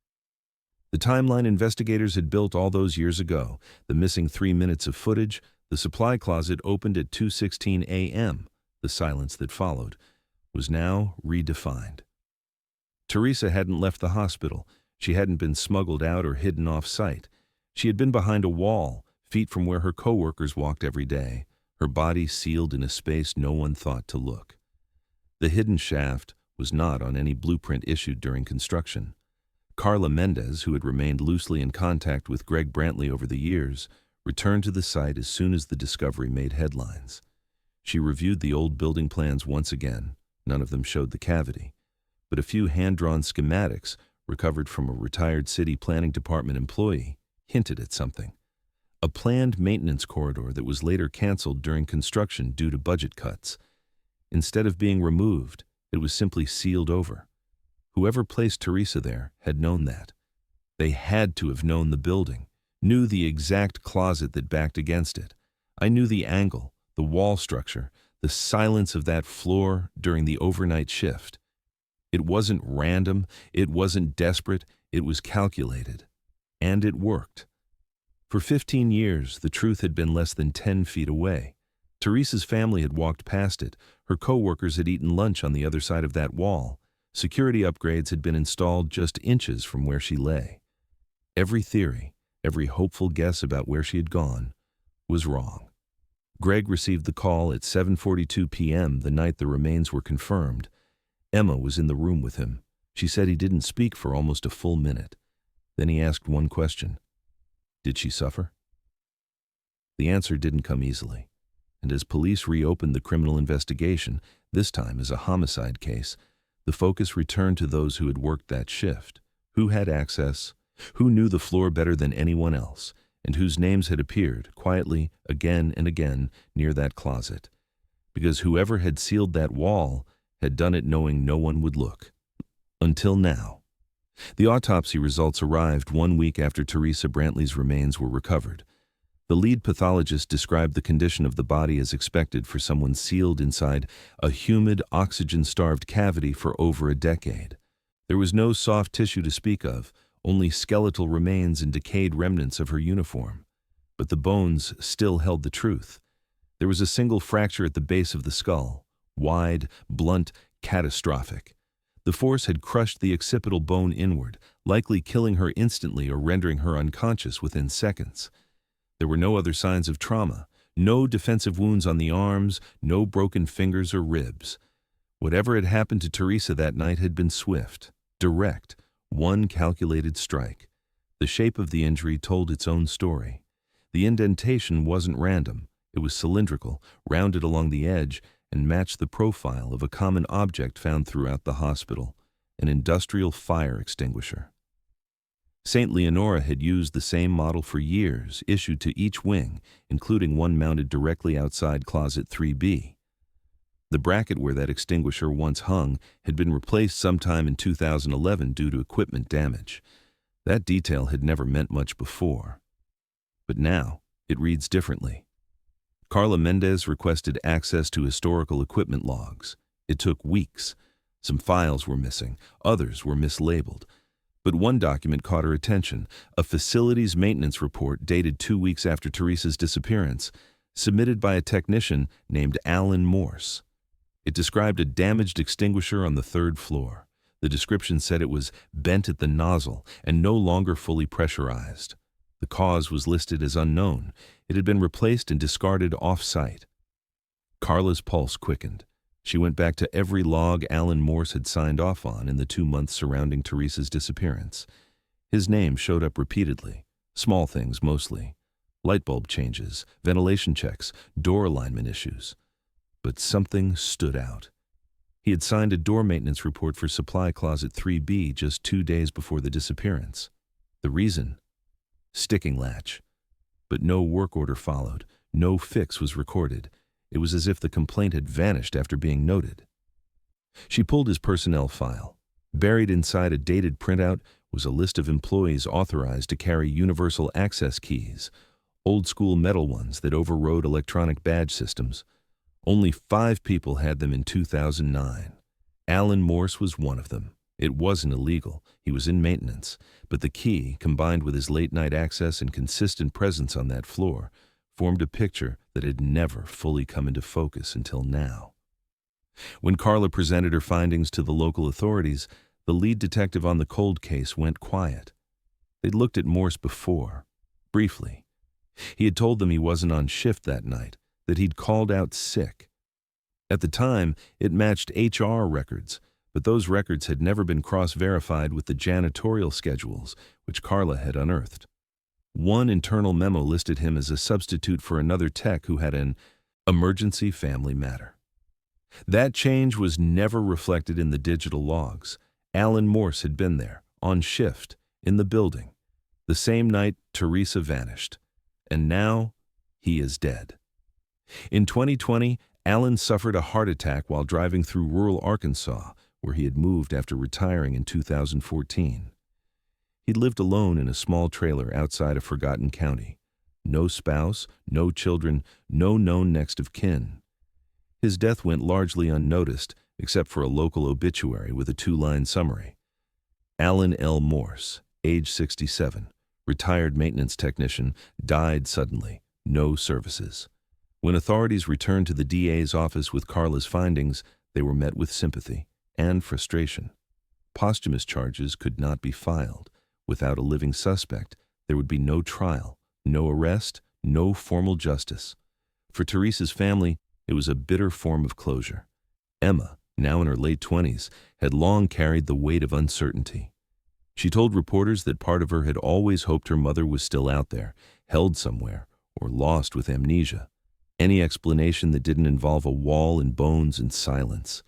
The timeline investigators had built all those years ago, the missing 3 minutes of footage, the supply closet opened at 2:16 a.m., the silence that followed, was now redefined. Teresa hadn't left the hospital. She hadn't been smuggled out or hidden off-site. She had been behind a wall, feet from where her co-workers walked every day, her body sealed in a space no one thought to look. The hidden shaft was not on any blueprint issued during construction. Carla Mendez, who had remained loosely in contact with Greg Brantley over the years, returned to the site as soon as the discovery made headlines. She reviewed the old building plans once again. None of them showed the cavity, but a few hand-drawn schematics, recovered from a retired city planning department employee, hinted at something. A planned maintenance corridor that was later canceled during construction due to budget cuts. Instead of being removed, it was simply sealed over. Whoever placed Teresa there had known that. They had to have known the building, knew the exact closet that backed against it. I knew the angle, the wall structure, the silence of that floor during the overnight shift. It wasn't random, it wasn't desperate, it was calculated. And it worked. For 15 years, the truth had been less than 10 feet away. Teresa's family had walked past it. Her co-workers had eaten lunch on the other side of that wall. Security upgrades had been installed just inches from where she lay. Every theory, every hopeful guess about where she had gone, was wrong. Greg received the call at 7:42 p.m. the night the remains were confirmed. Emma was in the room with him. She said he didn't speak for almost a full minute. Then he asked one question. Did she suffer? The answer didn't come easily, and as police reopened the criminal investigation, this time as a homicide case, the focus returned to those who had worked that shift, who had access, Who knew the floor better than anyone else, and whose names had appeared, quietly, again and again, near that closet? Because whoever had sealed that wall had done it knowing no one would look. Until now. The autopsy results arrived 1 week after Teresa Brantley's remains were recovered. The lead pathologist described the condition of the body as expected for someone sealed inside a humid, oxygen-starved cavity for over a decade. There was no soft tissue to speak of, only skeletal remains and decayed remnants of her uniform. But the bones still held the truth. There was a single fracture at the base of the skull, wide, blunt, catastrophic. The force had crushed the occipital bone inward, likely killing her instantly or rendering her unconscious within seconds. There were no other signs of trauma, no defensive wounds on the arms, no broken fingers or ribs. Whatever had happened to Teresa that night had been swift, direct, one calculated strike. The shape of the injury told its own story. The indentation wasn't random. It was cylindrical, rounded along the edge, and matched the profile of a common object found throughout the hospital, an industrial fire extinguisher. St. Leonora had used the same model for years, issued to each wing, including one mounted directly outside Closet 3B. The bracket where that extinguisher once hung had been replaced sometime in 2011 due to equipment damage. That detail had never meant much before. But now, it reads differently. Carla Mendez requested access to historical equipment logs. It took weeks. Some files were missing, others were mislabeled. But one document caught her attention, a facilities maintenance report dated 2 weeks after Teresa's disappearance, submitted by a technician named Alan Morse. It described a damaged extinguisher on the 3rd floor. The description said it was bent at the nozzle and no longer fully pressurized. The cause was listed as unknown. It had been replaced and discarded off-site. Carla's pulse quickened. She went back to every log Alan Morse had signed off on in the 2 months surrounding Teresa's disappearance. His name showed up repeatedly, small things mostly. Light bulb changes, ventilation checks, door alignment issues. But something stood out. He had signed a door maintenance report for Supply Closet 3B just 2 days before the disappearance. The reason? Sticking latch. But no work order followed, no fix was recorded. It was as if the complaint had vanished after being noted. She pulled his personnel file. Buried inside a dated printout was a list of employees authorized to carry universal access keys, old-school metal ones that overrode electronic badge systems. Only 5 people had them in 2009. Alan Morse was one of them. It wasn't illegal. He was in maintenance. But the key, combined with his late-night access and consistent presence on that floor, formed a picture that had never fully come into focus until now. When Carla presented her findings to the local authorities, the lead detective on the cold case went quiet. They'd looked at Morse before, briefly. He had told them he wasn't on shift that night, that he'd called out sick. At the time, it matched HR records, but those records had never been cross-verified with the janitorial schedules, which Carla had unearthed. One internal memo listed him as a substitute for another tech who had an emergency family matter. That change was never reflected in the digital logs. Alan Morse had been there, on shift, in the building, the same night Teresa vanished. And now, he is dead. In 2020, Alan suffered a heart attack while driving through rural Arkansas, where he had moved after retiring in 2014. He lived alone in a small trailer outside a forgotten county. No spouse, no children, no known next of kin. His death went largely unnoticed, except for a local obituary with a 2-line summary. Alan L. Morse, age 67, retired maintenance technician, died suddenly, no services. When authorities returned to the DA's office with Carla's findings, they were met with sympathy and frustration. Posthumous charges could not be filed. Without a living suspect, there would be no trial, no arrest, no formal justice. For Teresa's family, it was a bitter form of closure. Emma, now in her late 20s, had long carried the weight of uncertainty. She told reporters that part of her had always hoped her mother was still out there, held somewhere, or lost with amnesia. Any explanation that didn't involve a wall and bones and silence.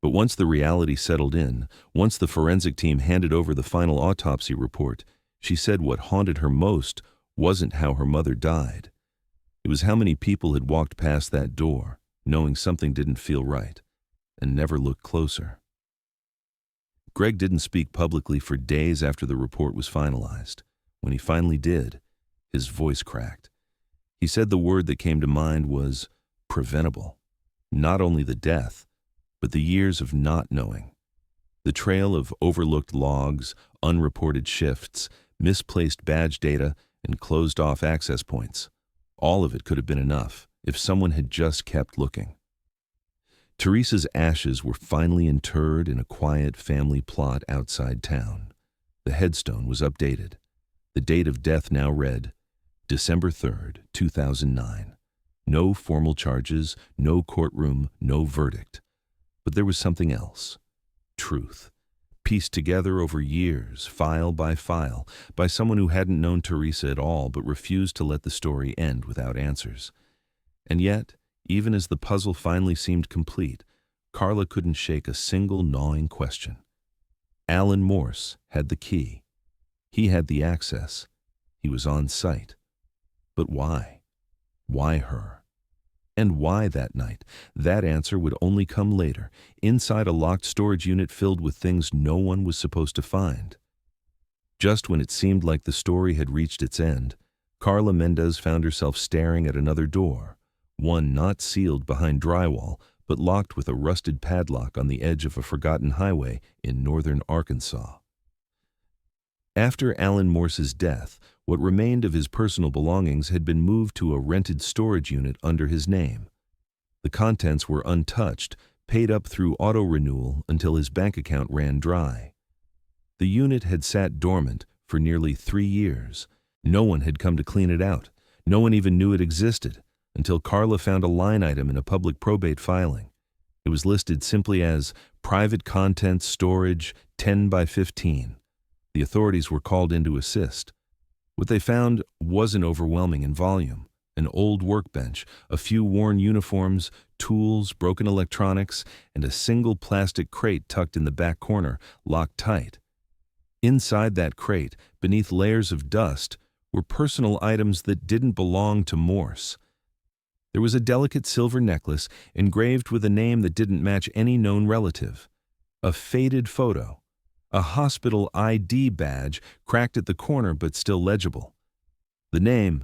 But once the reality settled in, once the forensic team handed over the final autopsy report, She said what haunted her most wasn't how her mother died. It was how many people had walked past that door, knowing something didn't feel right, and never looked closer. Greg didn't speak publicly for days after the report was finalized. When he finally did, his voice cracked. He said the word that came to mind was preventable. Not only the death, but the years of not knowing. The trail of overlooked logs, unreported shifts, misplaced badge data, and closed-off access points. All of it could have been enough if someone had just kept looking. Teresa's ashes were finally interred in a quiet family plot outside town. The headstone was updated. The date of death now read, December 3rd, 2009. No formal charges, no courtroom, no verdict. But there was something else. Truth. Pieced together over years, file, by someone who hadn't known Teresa at all but refused to let the story end without answers. And yet, even as the puzzle finally seemed complete, Carla couldn't shake a single gnawing question. Alan Morse had the key. He had the access. He was on site. But why? Why her? And why that night? That answer would only come later, inside a locked storage unit filled with things no one was supposed to find. Just when it seemed like the story had reached its end, Carla Mendez found herself staring at another door, one not sealed behind drywall, but locked with a rusted padlock on the edge of a forgotten highway in northern Arkansas. After Alan Morse's death, what remained of his personal belongings had been moved to a rented storage unit under his name. The contents were untouched, paid up through auto-renewal until his bank account ran dry. The unit had sat dormant for nearly 3 years. No one had come to clean it out. No one even knew it existed, until Carla found a line item in a public probate filing. It was listed simply as Private Contents Storage 10 by 15. The authorities were called in to assist. What they found wasn't overwhelming in volume. An old workbench, a few worn uniforms, tools, broken electronics, and a single plastic crate tucked in the back corner, locked tight. Inside that crate, beneath layers of dust, were personal items that didn't belong to Morse. There was a delicate silver necklace engraved with a name that didn't match any known relative. A faded photo. A hospital ID badge cracked at the corner but still legible. The name,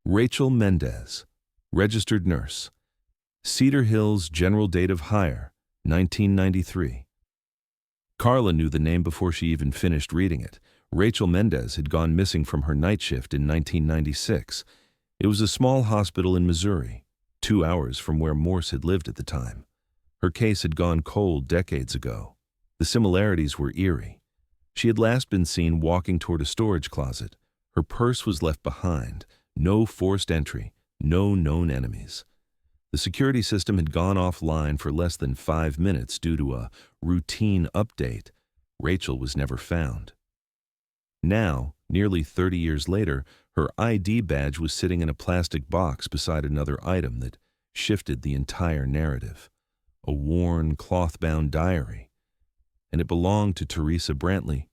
Rachel Mendez, registered nurse. Cedar Hills General Date of Hire, 1993. Carla knew the name before she even finished reading it. Rachel Mendez had gone missing from her night shift in 1996. It was a small hospital in Missouri, 2 hours from where Morse had lived at the time. Her case had gone cold decades ago. The similarities were eerie. She had last been seen walking toward a storage closet. Her purse was left behind. No forced entry. No known enemies. The security system had gone offline for less than 5 minutes due to a routine update. Rachel was never found. Now, nearly 30 years later, her ID badge was sitting in a plastic box beside another item that shifted the entire narrative. A worn, cloth-bound diary. And it belonged to Teresa Brantley.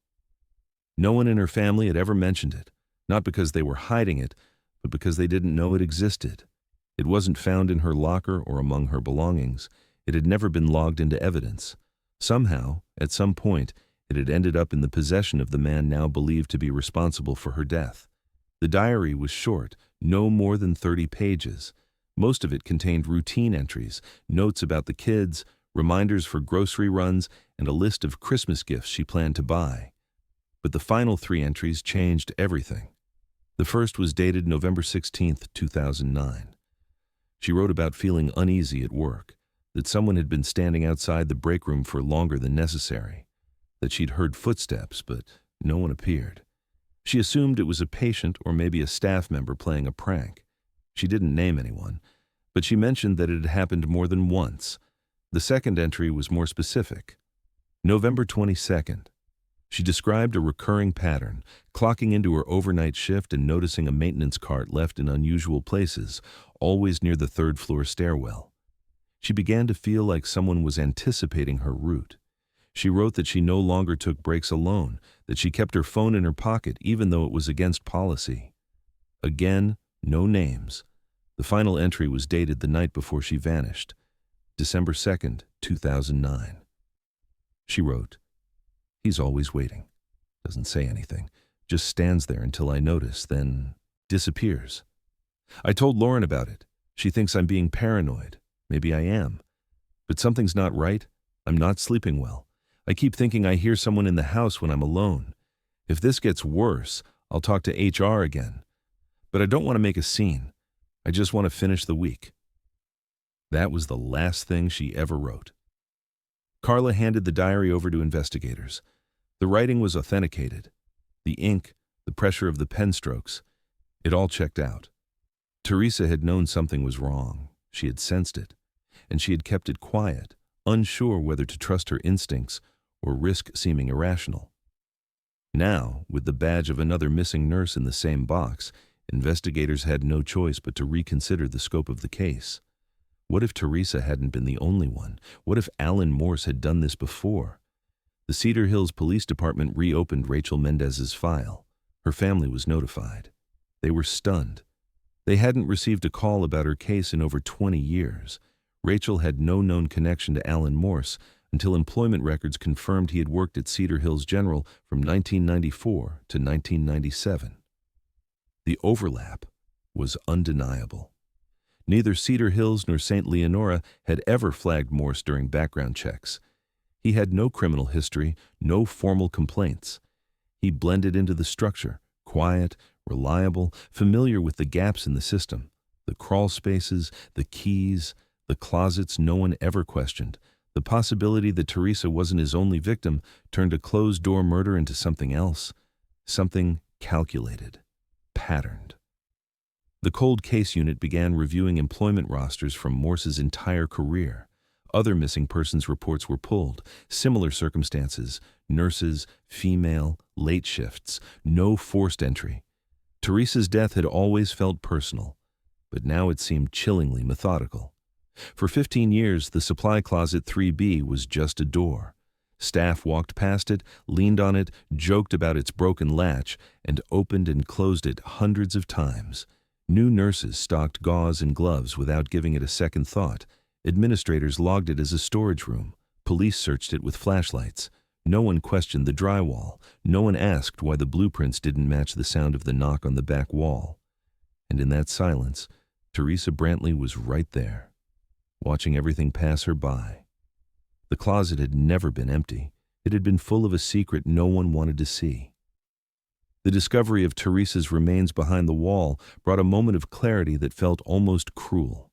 No one in her family had ever mentioned it, not because they were hiding it, but because they didn't know it existed. It wasn't found in her locker or among her belongings. It had never been logged into evidence. Somehow, at some point, it had ended up in the possession of the man now believed to be responsible for her death. The diary was short, no more than 30 pages. Most of it contained routine entries, notes about the kids, reminders for grocery runs, and a list of Christmas gifts she planned to buy. But the final 3 entries changed everything. The first was dated November 16, 2009. She wrote about feeling uneasy at work, that someone had been standing outside the break room for longer than necessary, that she'd heard footsteps, but no one appeared. She assumed it was a patient or maybe a staff member playing a prank. She didn't name anyone, but she mentioned that it had happened more than once. The second entry was more specific. November 22nd. She described a recurring pattern, clocking into her overnight shift and noticing a maintenance cart left in unusual places, always near the 3rd-floor stairwell. She began to feel like someone was anticipating her route. She wrote that she no longer took breaks alone, that she kept her phone in her pocket even though it was against policy. Again, no names. The final entry was dated the night before she vanished, December 2nd, 2009. She wrote, "He's always waiting. Doesn't say anything. Just stands there until I notice, then disappears. I told Lauren about it. She thinks I'm being paranoid. Maybe I am. But something's not right. I'm not sleeping well. I keep thinking I hear someone in the house when I'm alone. If this gets worse, I'll talk to HR again. But I don't want to make a scene. I just want to finish the week." That was the last thing she ever wrote. Carla handed the diary over to investigators. The writing was authenticated. The ink, the pressure of the pen strokes, it all checked out. Teresa had known something was wrong. She had sensed it. And she had kept it quiet, unsure whether to trust her instincts or risk seeming irrational. Now, with the badge of another missing nurse in the same box, investigators had no choice but to reconsider the scope of the case. What if Teresa hadn't been the only one? What if Alan Morse had done this before? The Cedar Hills Police Department reopened Rachel Mendez's file. Her family was notified. They were stunned. They hadn't received a call about her case in over 20 years. Rachel had no known connection to Alan Morse until employment records confirmed he had worked at Cedar Hills General from 1994 to 1997. The overlap was undeniable. Neither Cedar Hills nor St. Leonora had ever flagged Morse during background checks. He had no criminal history, no formal complaints. He blended into the structure, quiet, reliable, familiar with the gaps in the system, the crawl spaces, the keys, the closets no one ever questioned. The possibility that Teresa wasn't his only victim turned a closed-door murder into something else, something calculated, patterned. The cold case unit began reviewing employment rosters from Morse's entire career. Other missing persons reports were pulled. Similar circumstances, nurses, female, late shifts, no forced entry. Teresa's death had always felt personal, but now it seemed chillingly methodical. For 15 years, the supply closet 3B was just a door. Staff walked past it, leaned on it, joked about its broken latch, and opened and closed it hundreds of times. New nurses stocked gauze and gloves without giving it a second thought. Administrators logged it as a storage room. Police searched it with flashlights. No one questioned the drywall. No one asked why the blueprints didn't match the sound of the knock on the back wall. And in that silence, Teresa Brantley was right there, watching everything pass her by. The closet had never been empty. It had been full of a secret no one wanted to see. The discovery of Teresa's remains behind the wall brought a moment of clarity that felt almost cruel.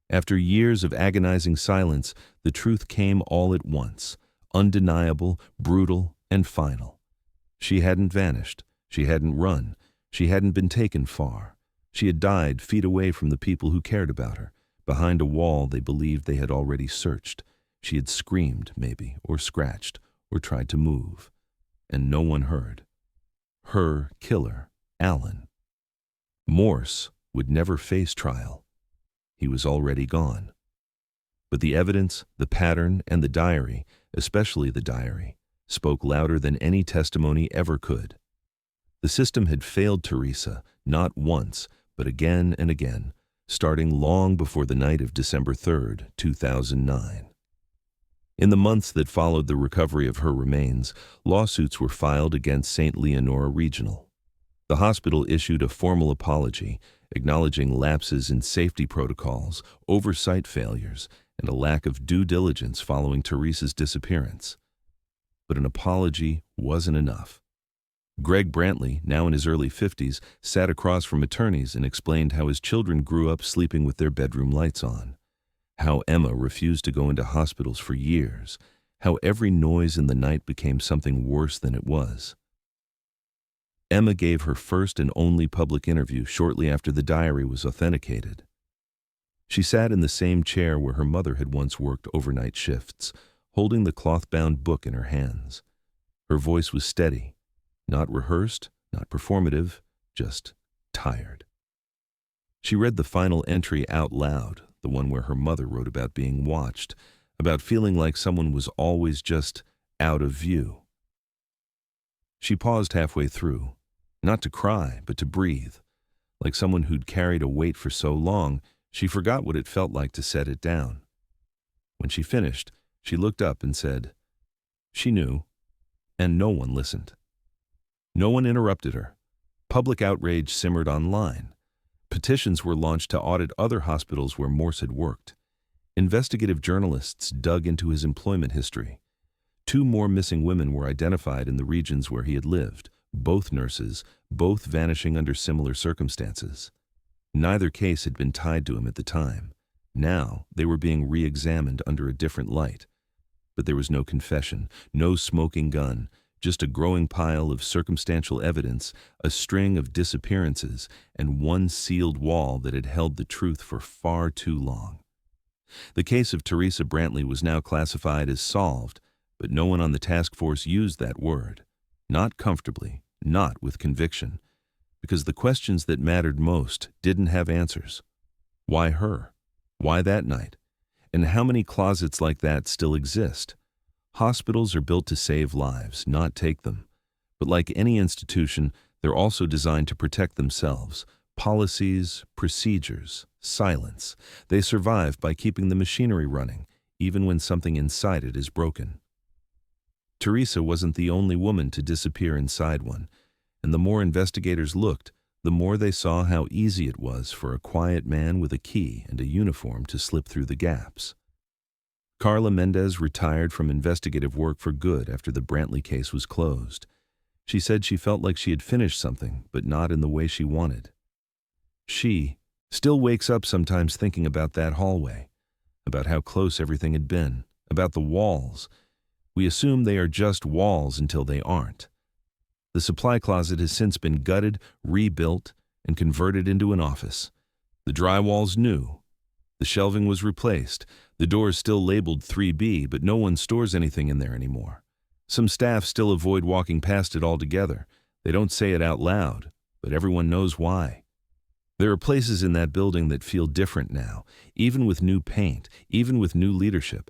After years of agonizing silence, the truth came all at once, undeniable, brutal, and final. She hadn't vanished. She hadn't run. She hadn't been taken far. She had died feet away from the people who cared about her, behind a wall they believed they had already searched. She had screamed, maybe, or scratched, or tried to move. And no one heard. Her killer, Alan. Morse would never face trial. He was already gone. But the evidence, the pattern, and the diary, especially the diary, spoke louder than any testimony ever could. The system had failed Teresa, not once, but again and again, starting long before the night of December 3rd, 2009. In the months that followed the recovery of her remains, lawsuits were filed against St. Leonora Regional. The hospital issued a formal apology, acknowledging lapses in safety protocols, oversight failures, and a lack of due diligence following Teresa's disappearance. But an apology wasn't enough. Greg Brantley, now in his early 50s, sat across from attorneys and explained how his children grew up sleeping with their bedroom lights on, how Emma refused to go into hospitals for years, how every noise in the night became something worse than it was. Emma gave her first and only public interview shortly after the diary was authenticated. She sat in the same chair where her mother had once worked overnight shifts, holding the cloth-bound book in her hands. Her voice was steady, not rehearsed, not performative, just tired. She read the final entry out loud, the one where her mother wrote about being watched, about feeling like someone was always just out of view. She paused halfway through, not to cry, but to breathe. Like someone who'd carried a weight for so long, she forgot what it felt like to set it down. When she finished, she looked up and said, she knew, and no one listened. No one interrupted her. Public outrage simmered online. Petitions were launched to audit other hospitals where Morse had worked. Investigative journalists dug into his employment history. 2 more missing women were identified in the regions where he had lived, both nurses, both vanishing under similar circumstances. Neither case had been tied to him at the time. Now they were being re-examined under a different light. But there was no confession, no smoking gun, just a growing pile of circumstantial evidence, a string of disappearances, and one sealed wall that had held the truth for far too long. The case of Teresa Brantley was now classified as solved, but no one on the task force used that word. Not comfortably, not with conviction, because the questions that mattered most didn't have answers. Why her? Why that night? And how many closets like that still exist? Hospitals are built to save lives, not take them. But like any institution, they're also designed to protect themselves. Policies, procedures, silence. They survive by keeping the machinery running, even when something inside it is broken. Teresa wasn't the only woman to disappear inside one, and the more investigators looked, the more they saw how easy it was for a quiet man with a key and a uniform to slip through the gaps. Carla Mendez retired from investigative work for good after the Brantley case was closed. She said she felt like she had finished something, but not in the way she wanted. She still wakes up sometimes thinking about that hallway, about how close everything had been, about the walls. We assume they are just walls until they aren't. The supply closet has since been gutted, rebuilt, and converted into an office. The drywall's new. The shelving was replaced. The door is still labeled 3B, but no one stores anything in there anymore. Some staff still avoid walking past it altogether. They don't say it out loud, but everyone knows why. There are places in that building that feel different now, even with new paint, even with new leadership.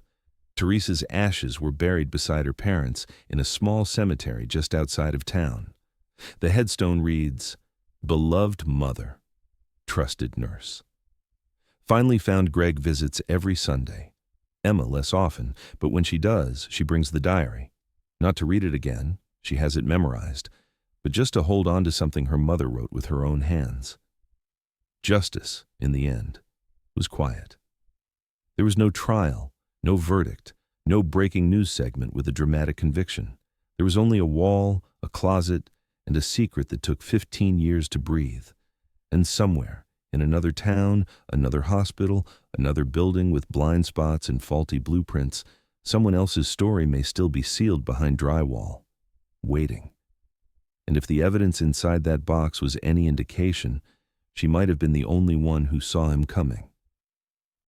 Teresa's ashes were buried beside her parents in a small cemetery just outside of town. The headstone reads, "Beloved Mother, Trusted Nurse." Finally found Greg visits every Sunday. Emma less often, but when she does, she brings the diary. Not to read it again, she has it memorized, but just to hold on to something her mother wrote with her own hands. Justice, in the end, was quiet. There was no trial, no verdict, no breaking news segment with a dramatic conviction. There was only a wall, a closet, and a secret that took 15 years to breathe. And somewhere, in another town, another hospital, another building with blind spots and faulty blueprints, someone else's story may still be sealed behind drywall, waiting. And if the evidence inside that box was any indication, she might have been the only one who saw him coming.